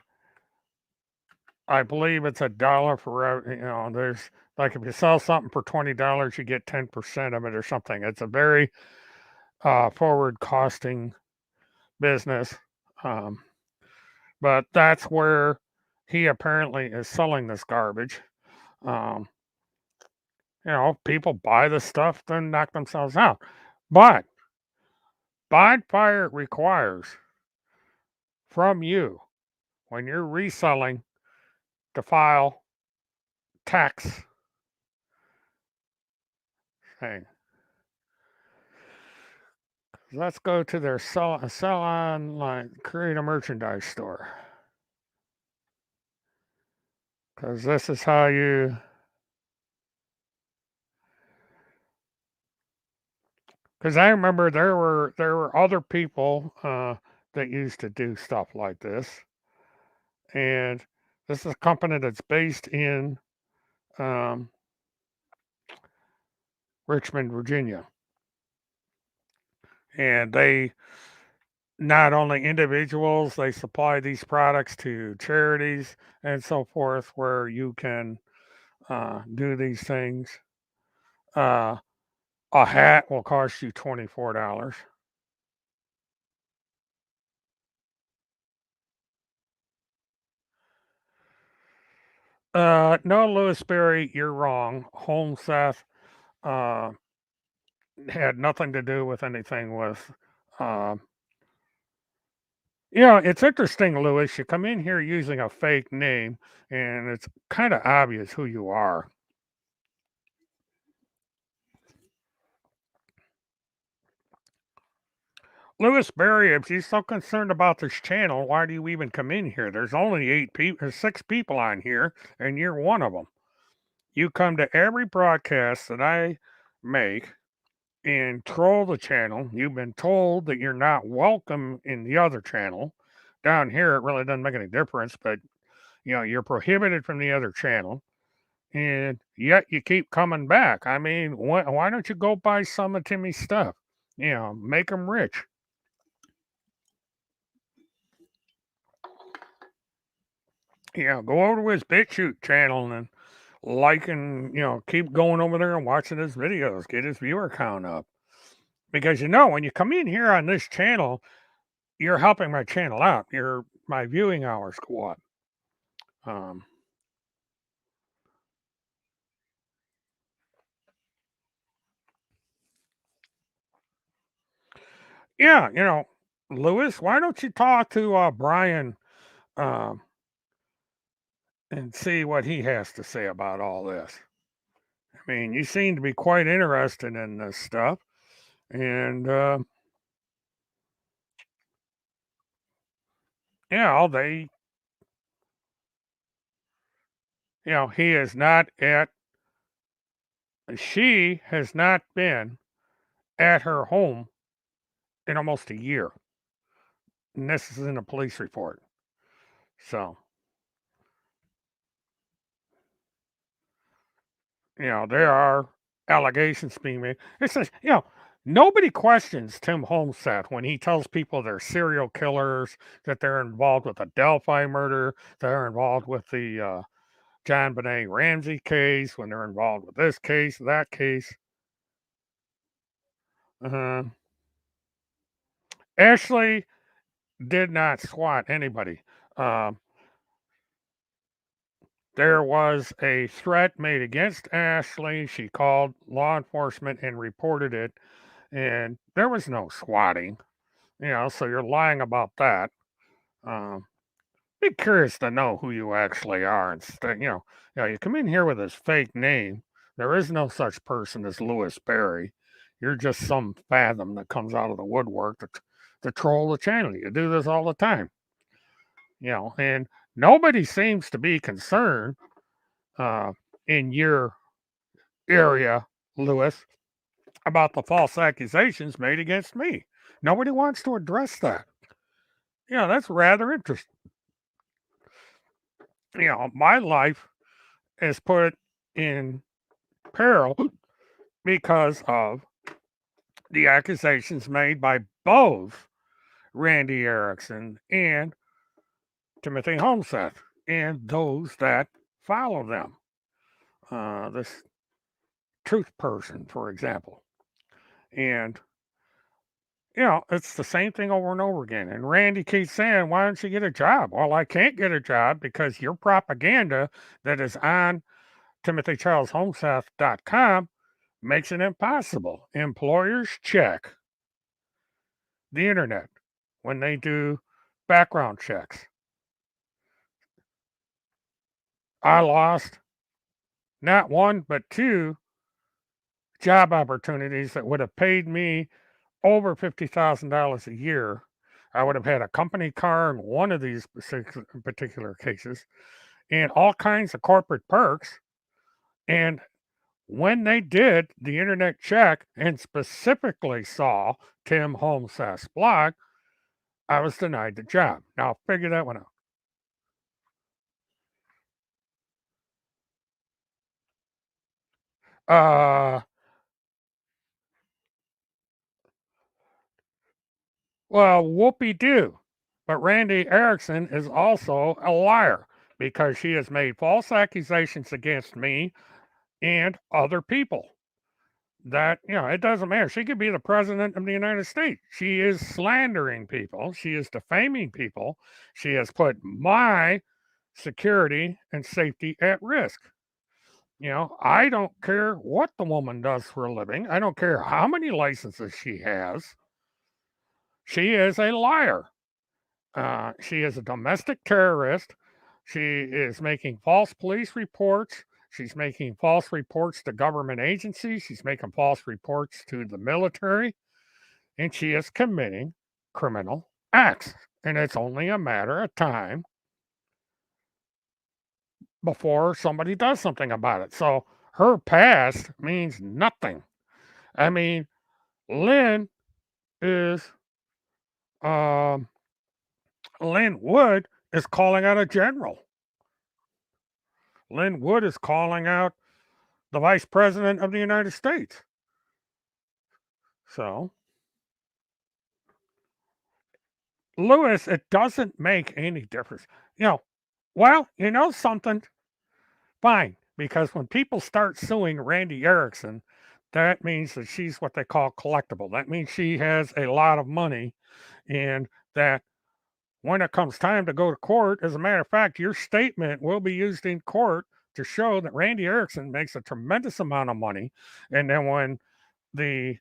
I believe it's $1 for there's like if you sell something for $20, you get 10% of it or something. It's a very forward costing business. But that's where he apparently is selling this garbage. Um, people buy the stuff, then knock themselves out. But Bonfire requires from you, when you're reselling, to file tax thing. Let's go to their sell online, create a merchandise store. Because this is how you. Because I remember there were other people that used to do stuff like this, and this is a company that's based in um, Richmond, Virginia, and they not only individuals, they supply these products to charities and so forth, where you can do these things. Uh, a hat will cost you $24. No, Lewis Berry, you're wrong. Holmseth uh, had nothing to do with anything with. Uh, it's interesting, Lewis. You come in here using a fake name, and it's kind of obvious who you are. Lewis Berry, if you're so concerned about this channel, why do you even come in here? There's only 8 people, or 6 people on here, and you're one of them. You come to every broadcast that I make and troll the channel. You've been told that you're not welcome in the other channel. Down here, it really doesn't make any difference, but you're prohibited from the other channel, and yet you keep coming back. I mean, why don't you go buy some of Timmy's stuff? Make him rich. Go over to his BitChute channel and and keep going over there and watching his videos, get his viewer count up. Because when you come in here on this channel, you're helping my channel out. My viewing hours go up. Um, yeah, Lewis, why don't you talk to Brian um, and see what he has to say about all this? I mean, you seem to be quite interested in this stuff, and they, he is not at. She has not been at her home in almost a year. And this is in a police report. So, there are allegations being made. It says, nobody questions Tim Holmstead when he tells people they're serial killers, that they're involved with the Delphi murder, they're involved with the John Benet Ramsey case, when they're involved with this case, that case. Uh, Ashley did not swat anybody. Um, There was a threat made against Ashley. She called law enforcement and reported it, and there was no swatting. So you're lying about that. Um, be curious to know who you actually are. Instead, you come in here with this fake name. There is no such person as Lewis Berry. You're just some fathom that comes out of the woodwork to troll the channel. You do this all the time. And nobody seems to be concerned in your area, Lewis, about the false accusations made against me. Nobody wants to address that. That's rather interesting. My life is put in peril because of the accusations made by both Randy Erickson and Timothy Homseth and those that follow them. This truth person, for example. And it's the same thing over and over again. And Randy keeps saying, why don't you get a job? Well, I can't get a job because your propaganda that is on TimothyCharlesHomeseth.com makes it impossible. Employers check the internet when they do background checks. I lost not one, but 2 job opportunities that would have paid me over $50,000 a year. I would have had a company car in one of these particular cases and all kinds of corporate perks. And when they did the internet check and specifically saw Tim Holmes's blog, I was denied the job. Now, figure that one out. Well, whoopee-doo. But Randy Erickson is also a liar because she has made false accusations against me and other people. That, it doesn't matter. She could be the president of the United States. She is slandering people. She is defaming people. She has put my security and safety at risk. I don't care what the woman does for a living. I don't care how many licenses she has. She is a liar. She is a domestic terrorist. She is making false police reports. She's making false reports to government agencies. She's making false reports to the military. And she is committing criminal acts. And it's only a matter of time before somebody does something about it. So her past means nothing. I mean, Lynn is, um, Lynn Wood is calling out a general. Lynn Wood is calling out the vice president of the United States. So, Lewis, it doesn't make any difference. Well, something? Fine. Because when people start suing Randy Erickson, that means that she's what they call collectible. That means she has a lot of money, and that when it comes time to go to court, as a matter of fact, your statement will be used in court to show that Randy Erickson makes a tremendous amount of money. And then when the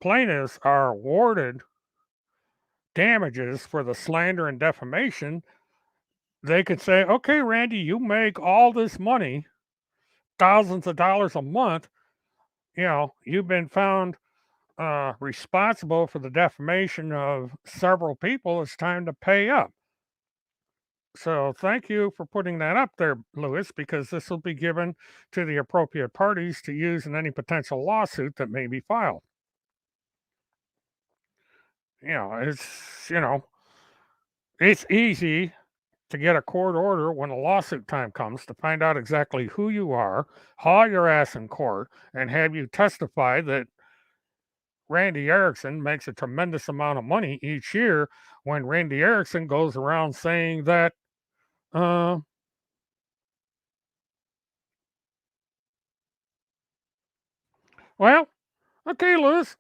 plaintiffs are awarded damages for the slander and defamation, they could say, okay, Randy, you make all this money, thousands of dollars a month. You've been found responsible for the defamation of several people. It's time to pay up. So thank you for putting that up there, Lewis, because this will be given to the appropriate parties to use in any potential lawsuit that may be filed. It's easy to get a court order when a lawsuit time comes to find out exactly who you are, haul your ass in court, and have you testify that Randy Erickson makes a tremendous amount of money each year when Randy Erickson goes around saying that, well, okay, Lewis,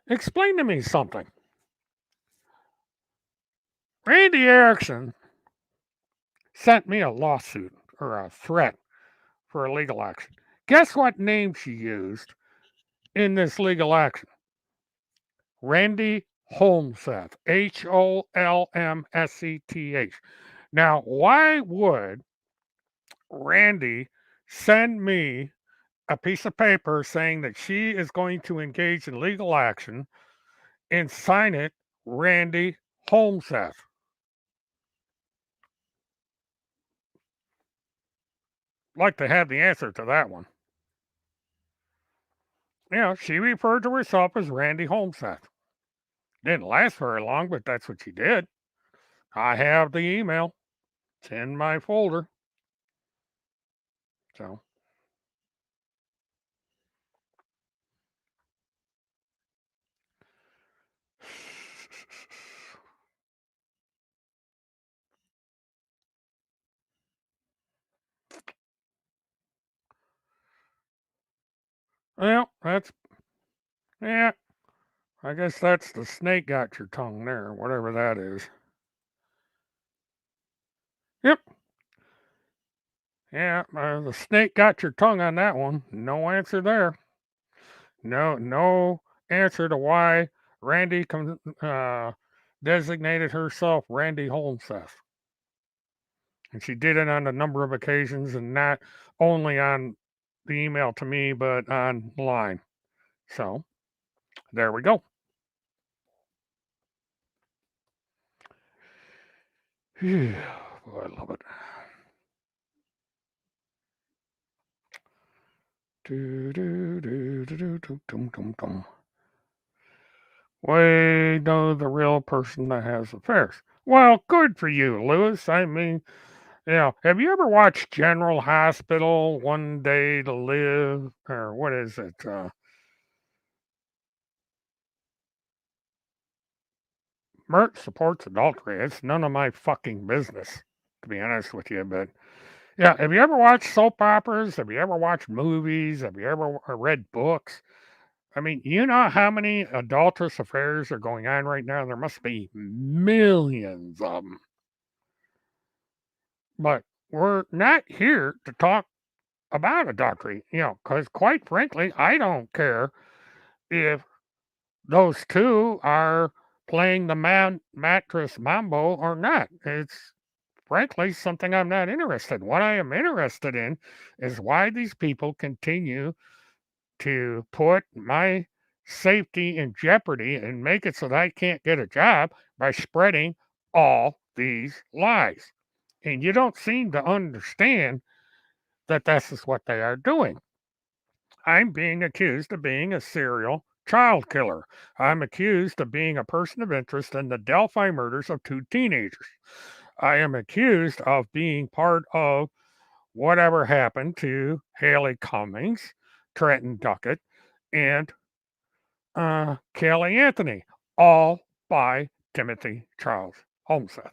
explain to me something. Randy Erickson sent me a lawsuit or a threat for a legal action. Guess what name she used in this legal action? Randy Holmseth. Holmseth. Now, why would Randy send me a piece of paper saying that she is going to engage in legal action and sign it Randy Holmseth? Like to have the answer to that one. She referred to herself as Randy Holmseth. Didn't last very long, but that's what she did. I have the email. It's in my folder. So. Well, yeah, I guess that's the snake got your tongue there, whatever that is. Yep. Yeah, the snake got your tongue on that one. No answer there. No answer to why Randy designated herself Randy Holmseth. And she did it on a number of occasions, and not only on the email to me, but online. So, There we go. Phew, boy, I love it. We know the real person that has affairs. Well, good for you, Lewis. I mean, have you ever watched General Hospital, One Day to Live, or what is it? Mert supports adultery. It's none of my fucking business, to be honest with you. But yeah, have you ever watched soap operas? Have you ever watched movies? Have you ever read books? I mean, you know how many adulterous affairs are going on right now? There must be millions of them. But we're not here to talk about adultery, because quite frankly, I don't care if those two are playing the mattress mambo or not. It's frankly something I'm not interested in. What I am interested in is why these people continue to put my safety in jeopardy and make it so that I can't get a job by spreading all these lies. And you don't seem to understand that this is what they are doing. I'm being accused of being a serial child killer. I'm accused of being a person of interest in the Delphi murders of 2 teenagers. I am accused of being part of whatever happened to Haley Cummings, Trenton Duckett, and Kelly Anthony, all by Timothy Charles Holmseth.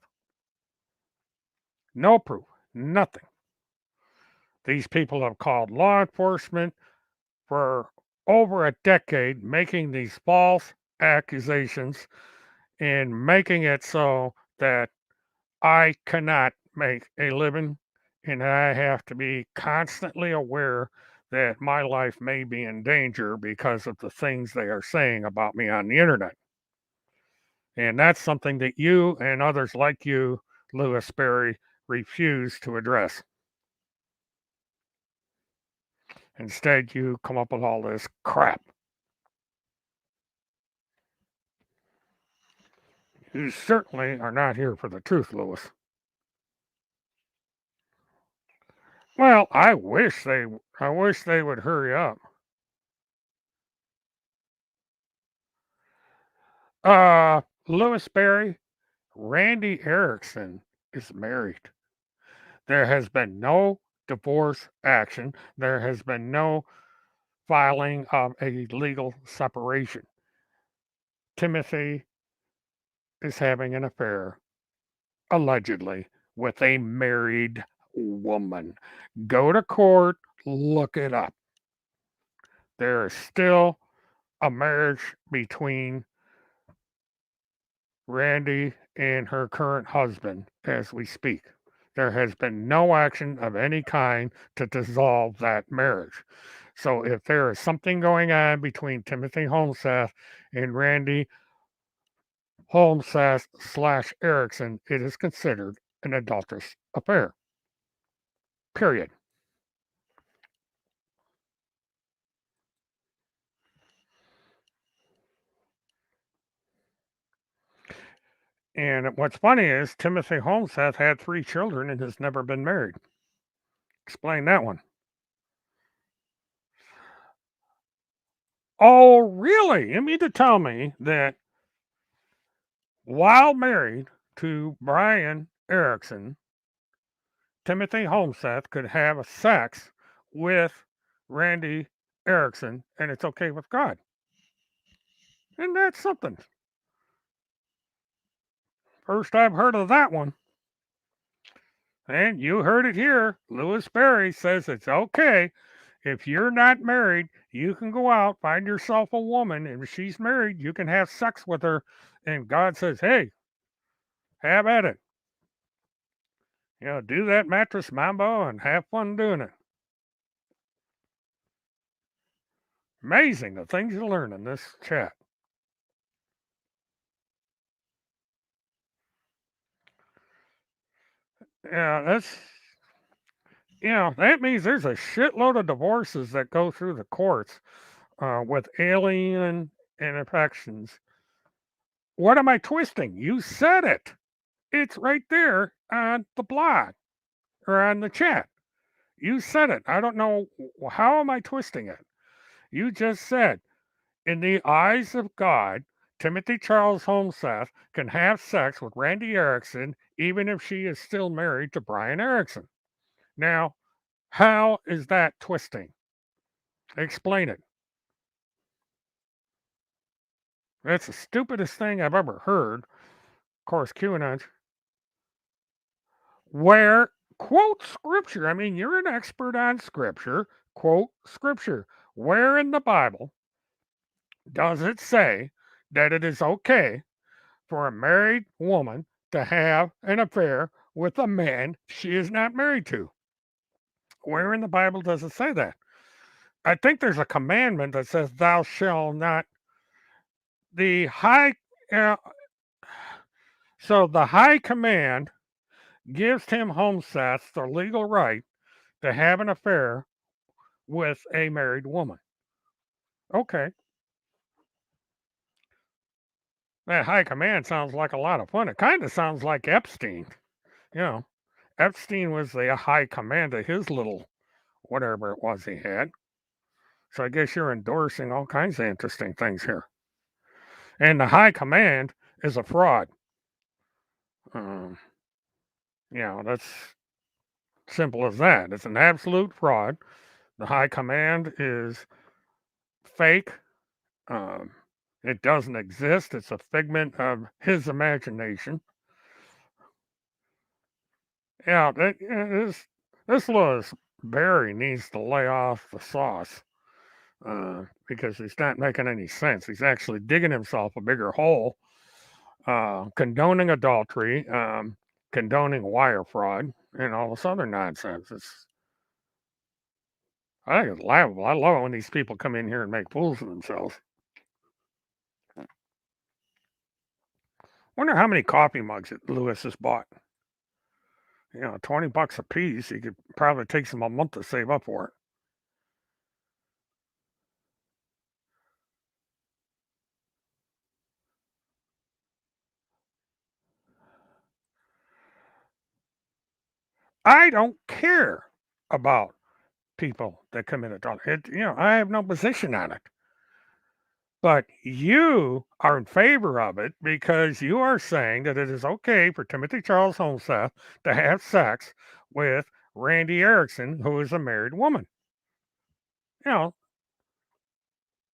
No proof, nothing. These people have called law enforcement for over a decade, making these false accusations and making it so that I cannot make a living and I have to be constantly aware that my life may be in danger because of the things they are saying about me on the internet. And that's something that you and others like you, Lewis Berry, refuse to address. Instead, you come up with all this crap. You certainly are not here for the truth, Lewis. Well, I wish they would hurry up. Lewis Berry, Randy Erickson is married. There has been no divorce action. There has been no filing of a legal separation. Timothy is having an affair, allegedly, with a married woman. Go to court, look it up. There is still a marriage between Randy and her current husband as we speak. There has been no action of any kind to dissolve that marriage. So if there is something going on between Timothy Holmseth and Randy Holmseth / Erickson, it is considered an adulterous affair. Period. And what's funny is Timothy Holmseth had 3 children and has never been married. Explain that one. Oh, really? You mean to tell me that while married to Brian Erickson, Timothy Holmseth could have sex with Randy Erickson and it's okay with God? And that's something. First I've heard of that one. And you heard it here. Lewis Berry says it's okay. If you're not married, you can go out, find yourself a woman, and if she's married, you can have sex with her. And God says, hey, have at it. Do that mattress mambo and have fun doing it. Amazing the things you learn in this chat. Yeah, that means there's a shitload of divorces that go through the courts with alien and affections. What am I twisting? You said it. It's right there on the blog or on the chat. You said it. I don't know. How am I twisting it? You just said, in the eyes of God, Timothy Charles Holmseth can have sex with Randy Erickson even if she is still married to Brian Erickson. Now, how is that twisting? Explain it. That's the stupidest thing I've ever heard. Of course, QAnon. Where quote scripture. I mean, you're an expert on scripture. Quote scripture. Where in the Bible does it say that it is okay for a married woman to have an affair with a man she is not married to? Where in the Bible does it say that? I think there's a commandment that says, "Thou shalt not." The high, uh, so the high command gives Tim Homeseth the legal right to have an affair with a married woman. Okay, that high command sounds like a lot of fun. It kind of sounds like Epstein. You know, Epstein was the high command of his little whatever it was he had. So I guess you're endorsing all kinds of interesting things here. And the high command is a fraud. Um, that's simple as that. It's an absolute fraud. The high command is fake. Um, it doesn't exist. It's a figment of his imagination. Yeah, this Louis Barry needs to lay off the sauce because he's not making any sense. He's actually digging himself a bigger hole, condoning adultery, condoning wire fraud, and all this other nonsense. I think it's laughable. I love it when these people come in here and make fools of themselves. Wonder how many coffee mugs that Lewis has bought. $20 a piece. He could probably take him a month to save up for it. I don't care about people that commit adultery. I have no position on it. But you are in favor of it because you are saying that it is okay for Timothy Charles Homeseth to have sex with Randy Erickson, who is a married woman. You know,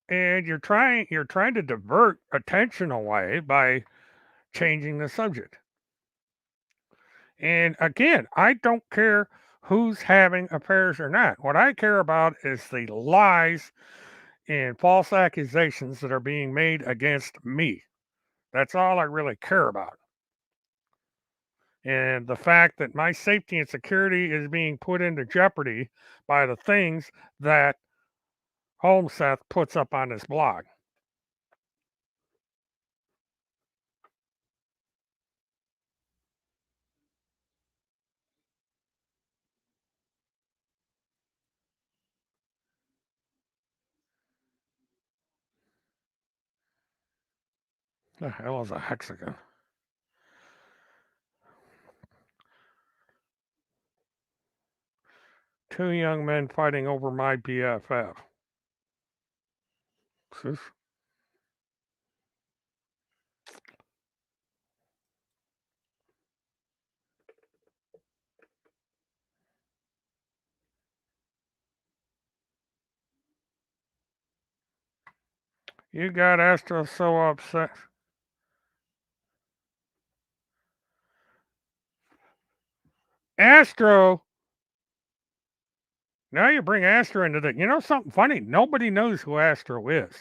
and you're trying to divert attention away by changing the subject. And again, I don't care who's having affairs or not. What I care about is the lies and false accusations that are being made against me. That's all I really care about. And the fact that my safety and security is being put into jeopardy by the things that Homeseth puts up on his blog. The hell is a hexagon? Two young men fighting over my BFF. Sis? You got Astro so upset. Astro. Now you bring Astro into the. You know something funny? Nobody knows who Astro is.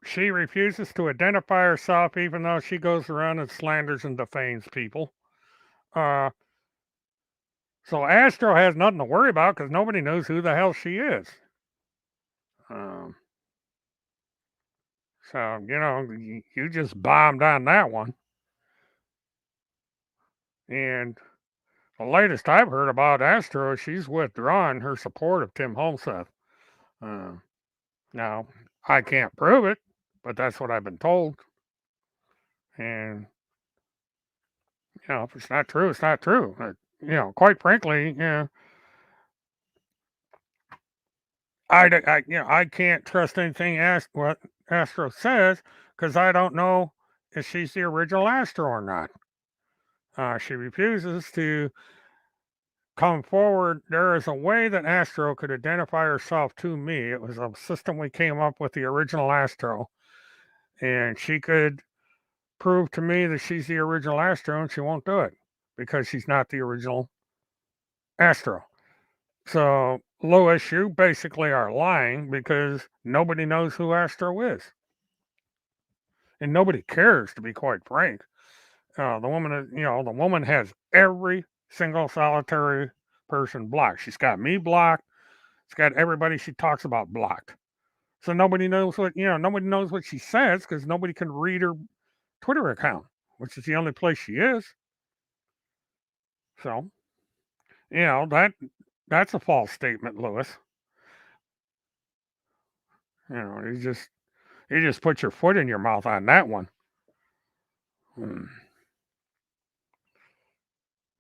She refuses to identify herself, even though she goes around and slanders and defames people. So Astro has nothing to worry about because nobody knows who the hell she is. So you just bombed on that one. And the latest I've heard about Astro, she's withdrawn her support of Tim Homeseth. Now, I can't prove it, but that's what I've been told. And, if it's not true, it's not true. Quite frankly, I can't trust anything what Astro says because I don't know if she's the original Astro or not. She refuses to come forward. There is a way that Astro could identify herself to me. It was a system we came up with, the original Astro, and she could prove to me that she's the original Astro, and she won't do it because she's not the original Astro. So, Lois, you basically are lying because nobody knows who Astro is. And nobody cares, to be quite frank. The woman has every single solitary person blocked. She's got me blocked. She's got everybody she talks about blocked. So nobody knows what she says because nobody can read her Twitter account, which is the only place she is. So, that's a false statement, Lewis. You just put your foot in your mouth on that one.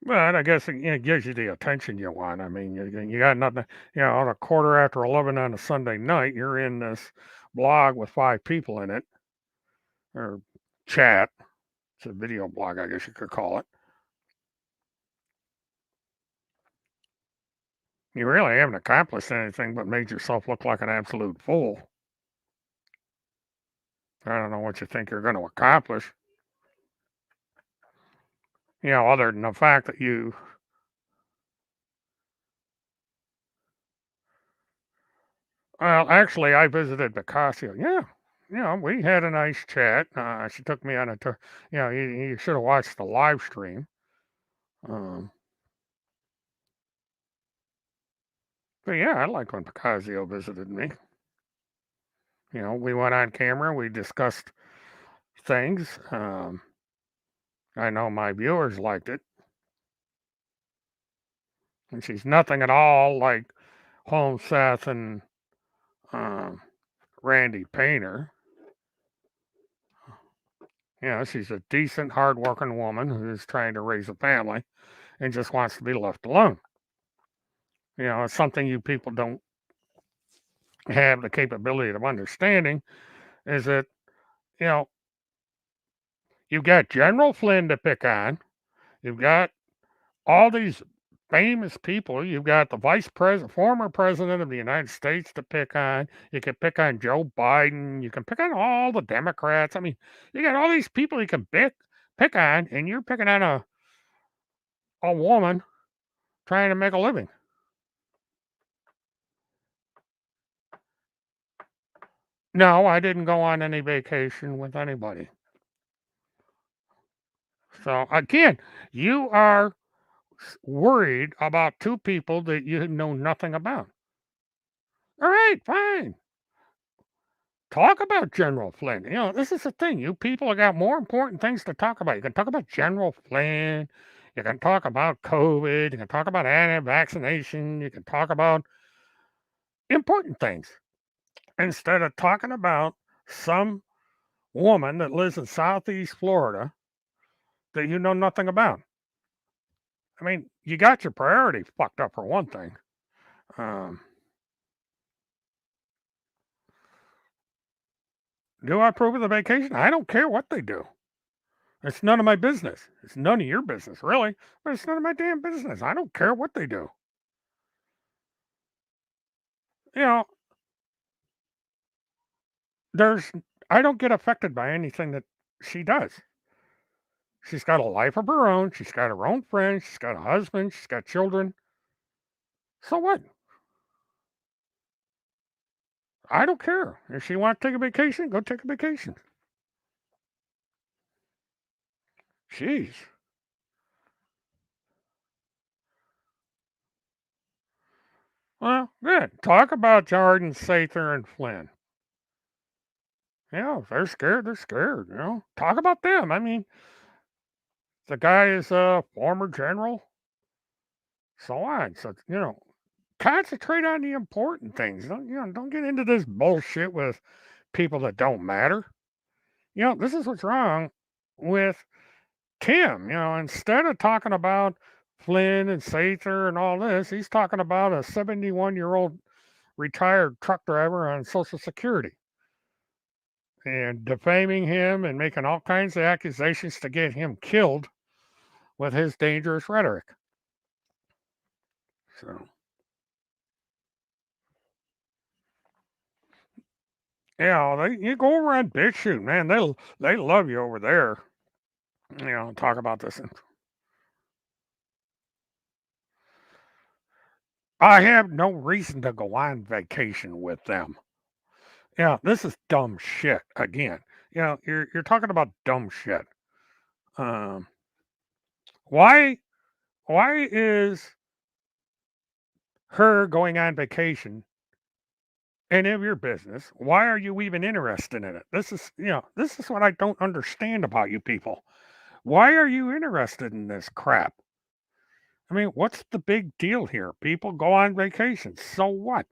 But I guess it gives you the attention you want. I mean, you got nothing. On a quarter after 11 on a Sunday night, you're in this blog with 5 people in it, or chat. It's a video blog, I guess you could call it. You really haven't accomplished anything but made yourself look like an absolute fool. I don't know what you think you're going to accomplish. Other than the fact that you. Well, actually, I visited Picasso. Yeah, we had a nice chat. She took me on a tour. You should have watched the live stream. Um, but yeah, I like when Picasso visited me. We went on camera. We discussed things. I know my viewers liked it. And she's nothing at all like Holmes Seth and Randy Painter. She's a decent, hardworking woman who's trying to raise a family and just wants to be left alone. It's something you people don't have the capability of understanding is that, you've got General Flynn to pick on. You've got all these famous people. You've got the former president of the United States to pick on. You can pick on Joe Biden. You can pick on all the Democrats. I mean, you got all these people you can pick on, and you're picking on a woman trying to make a living. No, I didn't go on any vacation with anybody. So again, you are worried about 2 people that you know nothing about. All right, fine. Talk about General Flynn. This is the thing. You people have got more important things to talk about. You can talk about General Flynn. You can talk about COVID. You can talk about anti-vaccination. You can talk about important things instead of talking about some woman that lives in Southeast Florida that you know nothing about. I mean, you got your priorities fucked up for one thing. Do I approve of the vacation? I don't care what they do. It's none of my business. It's none of your business, really. But it's none of my damn business. I don't care what they do. You know, there's I don't get affected by anything that she does. She's got a life of her own. She's got her own friends. She's got a husband. She's got children. So what? I don't care. If she wants to take a vacation, go take a vacation. Jeez. Well, good. Talk about Jordan, Sather, and Flynn. If they're scared, they're scared. Talk about them. I mean, the guy is a former general, so on. So, concentrate on the important things. Don't get into this bullshit with people that don't matter. This is what's wrong with Tim. Instead of talking about Flynn and Sather and all this, he's talking about a 71-year-old retired truck driver on Social Security and defaming him and making all kinds of accusations to get him killed with his dangerous rhetoric. So, you go over on BitChute, man. They love you over there. Talk about this. I have no reason to go on vacation with them. This is dumb shit again. You're talking about dumb shit. Um, why is her going on vacation any of your business? Why are you even interested in it? This is what I don't understand about you people. Why are you interested in this crap? I mean, what's the big deal here? People go on vacation. So what?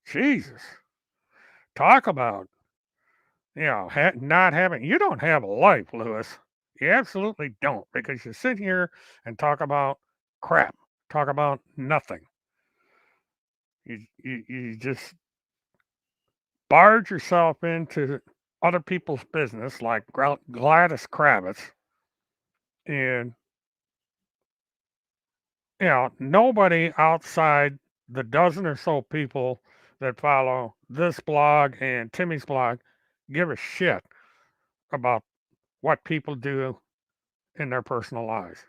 Jesus. Talk about, not having, you don't have a life, Lewis. You absolutely don't, because you sit here and talk about crap, talk about nothing. You just barge yourself into other people's business like Gladys Kravitz, and nobody outside the dozen or so people that follow this blog and Timmy's blog give a shit about what people do in their personal lives.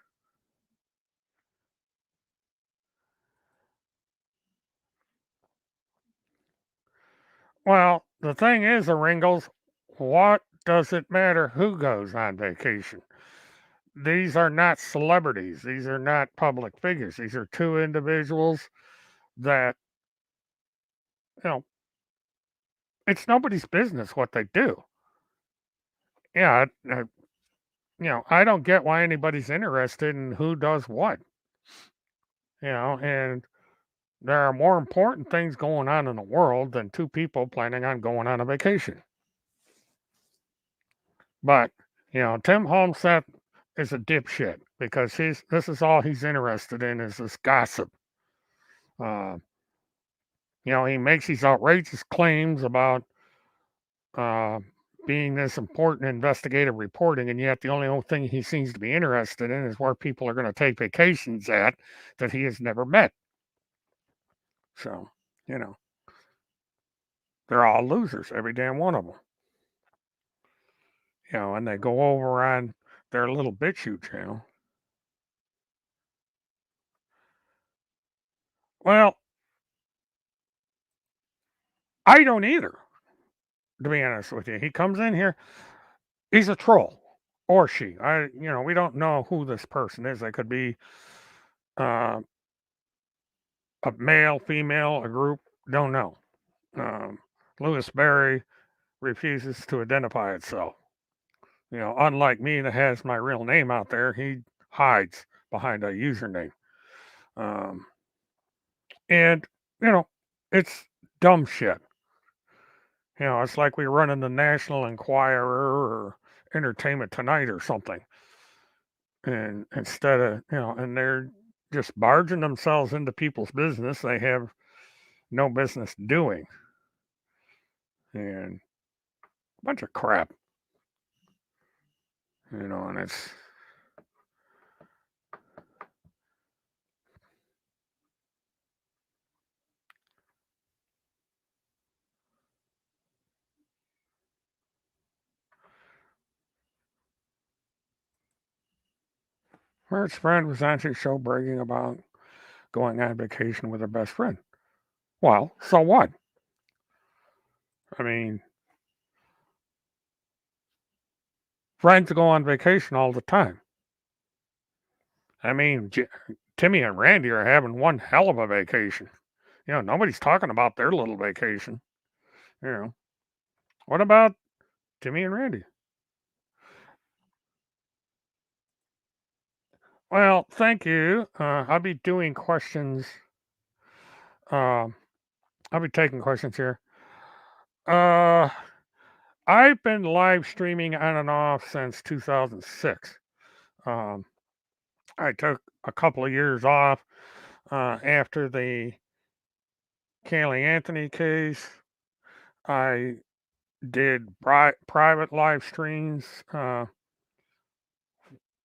Well, the thing is, Ringles, what does it matter who goes on vacation? These are not celebrities. These are not public figures. These are two individuals that, you know, it's nobody's business what they do. Yeah, I don't get why anybody's interested in who does what. And there are more important things going on in the world than two people planning on going on a vacation. But, Tim Holmset is a dipshit because this is all he's interested in is this gossip. Uh, he makes these outrageous claims about uh, being this important investigative reporting, and yet the only thing he seems to be interested in is where people are going to take vacations at that he has never met. So, they're all losers, every damn one of them. And they go over on their little BitChute channel. Well, I don't either, to be honest with you. He comes in here, he's a troll, or she. We don't know who this person is. They could be uh, a male, female, a group. Don't know. Lewis Berry refuses to identify itself. Unlike me that has my real name out there, he hides behind a username. And, it's dumb shit. It's like we run in the National Enquirer or Entertainment Tonight or something. And instead of, and they're just barging themselves into people's business they have no business doing. And a bunch of crap. And it's Mert's friend was on his show bragging about going on vacation with her best friend. Well, so what? I mean, friends go on vacation all the time. I mean, Timmy and Randy are having one hell of a vacation. Nobody's talking about their little vacation. What about Timmy and Randy? Well, thank you. I'll be doing questions I'll be taking questions here. Uh, I've been live streaming on and off since 2006. Um, I took a couple of years off after the Kaylee Anthony case. I did private live streams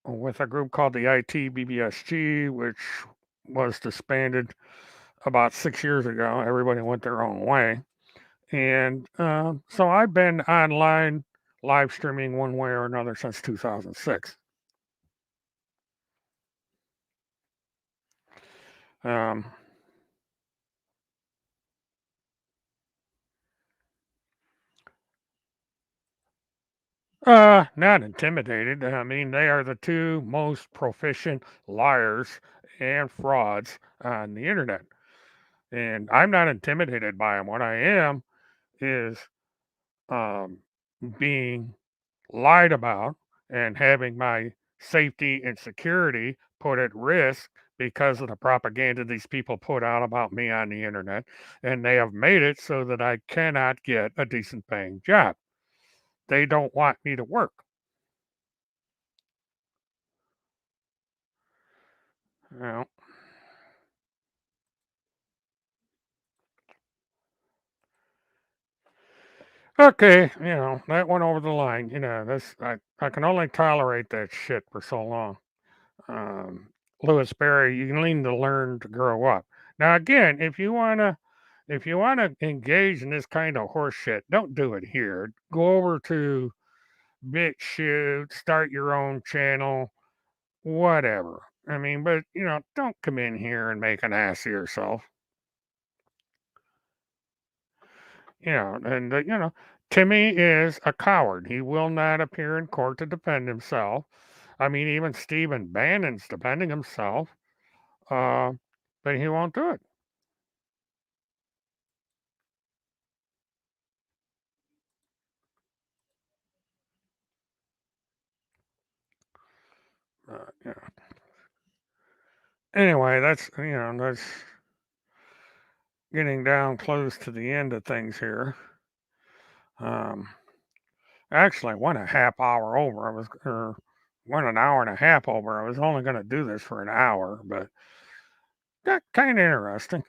with a group called the ITBBSG, which was disbanded about 6 years ago. Everybody went their own way. And so I've been online live streaming one way or another since 2006. Um, not intimidated. I mean, they are the two most proficient liars and frauds on the internet. And I'm not intimidated by them. What I am is um, being lied about and having my safety and security put at risk because of the propaganda these people put out about me on the internet. And they have made it so that I cannot get a decent paying job. They don't want me to work. You know, okay, that went over the line. I can only tolerate that shit for so long. Um, Lewis Berry, you need to learn to grow up. Now, again, if you wanna engage in this kind of horse shit, don't do it here. Go over to BitChute, start your own channel, whatever. I mean, but don't come in here and make an ass of yourself. Timmy is a coward. He will not appear in court to defend himself. I mean, even Stephen Bannon's defending himself, uh, but he won't do it. Yeah. Anyway, that's getting down close to the end of things here. Um, Actually, went a half hour over. Went an hour and a half over. I was only going to do this for an hour, but got kind of interesting.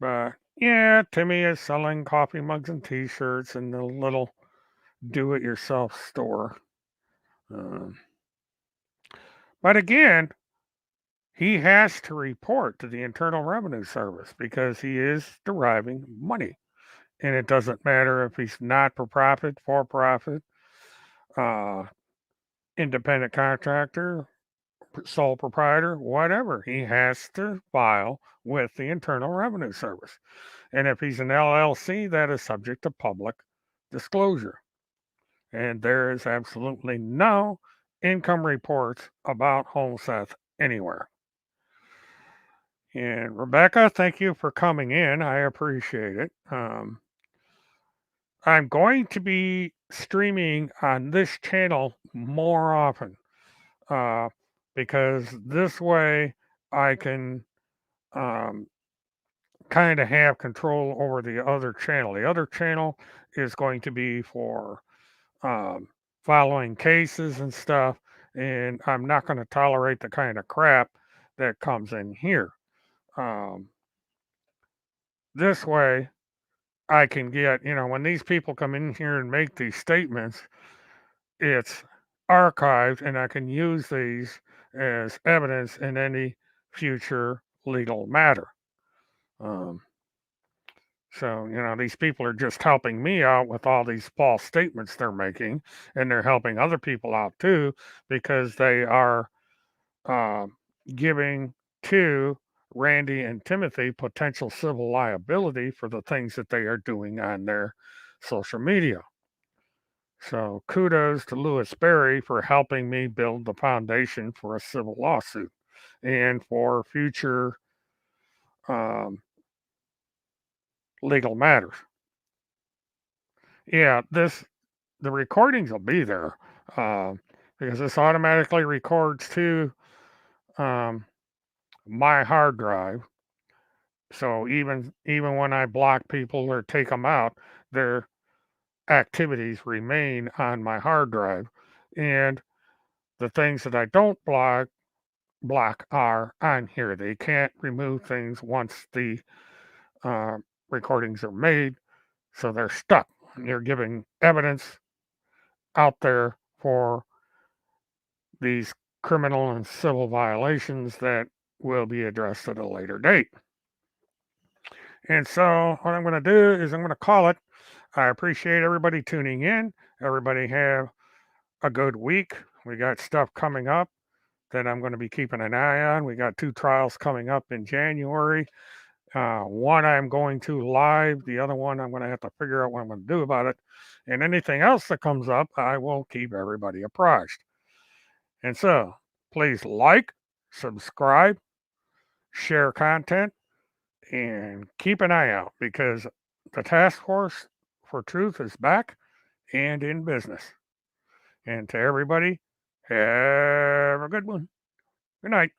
But yeah, Timmy is selling coffee mugs and T-shirts in the little do-it-yourself store. Um, but again, he has to report to the Internal Revenue Service because he is deriving money. And it doesn't matter if he's not for profit, for profit, uh, independent contractor, sole proprietor, whatever. He has to file with the Internal Revenue Service. And if he's an LLC, that is subject to public disclosure. And there is absolutely no income reports about Homeseth anywhere. And Rebecca, thank you for coming in. I appreciate it. I'm going to be streaming on this channel more often because this way I can kind of have control over the other channel. The other channel is going to be for following cases and stuff, and I'm not going to tolerate the kind of crap that comes in here. This way, I can get, when these people come in here and make these statements, it's archived and I can use these as evidence in any future legal matter. So, these people are just helping me out with all these false statements they're making, and they're helping other people out too because they are uh, giving to Randy and Timothy potential civil liability for the things that they are doing on their social media. So, kudos to Lewis Berry for helping me build the foundation for a civil lawsuit and for future um, legal matters. Yeah, the recordings will be there because this automatically records to my hard drive, So even when I block people or take them out, their activities remain on my hard drive. And the things that I don't block are on here. They can't remove things once the uh, recordings are made, so they're stuck. And you're giving evidence out there for these criminal and civil violations that will be addressed at a later date. And so, what I'm going to do is I'm going to call it. I appreciate everybody tuning in. Everybody have a good week. We got stuff coming up that I'm going to be keeping an eye on. We got 2 trials coming up in January. One I'm going to live. The other one I'm going to have to figure out what I'm going to do about it. And anything else that comes up, I will keep everybody apprised. And so, please like, subscribe, share content, and keep an eye out because the task force for truth is back and in business. And to everybody, have a good one. Good night.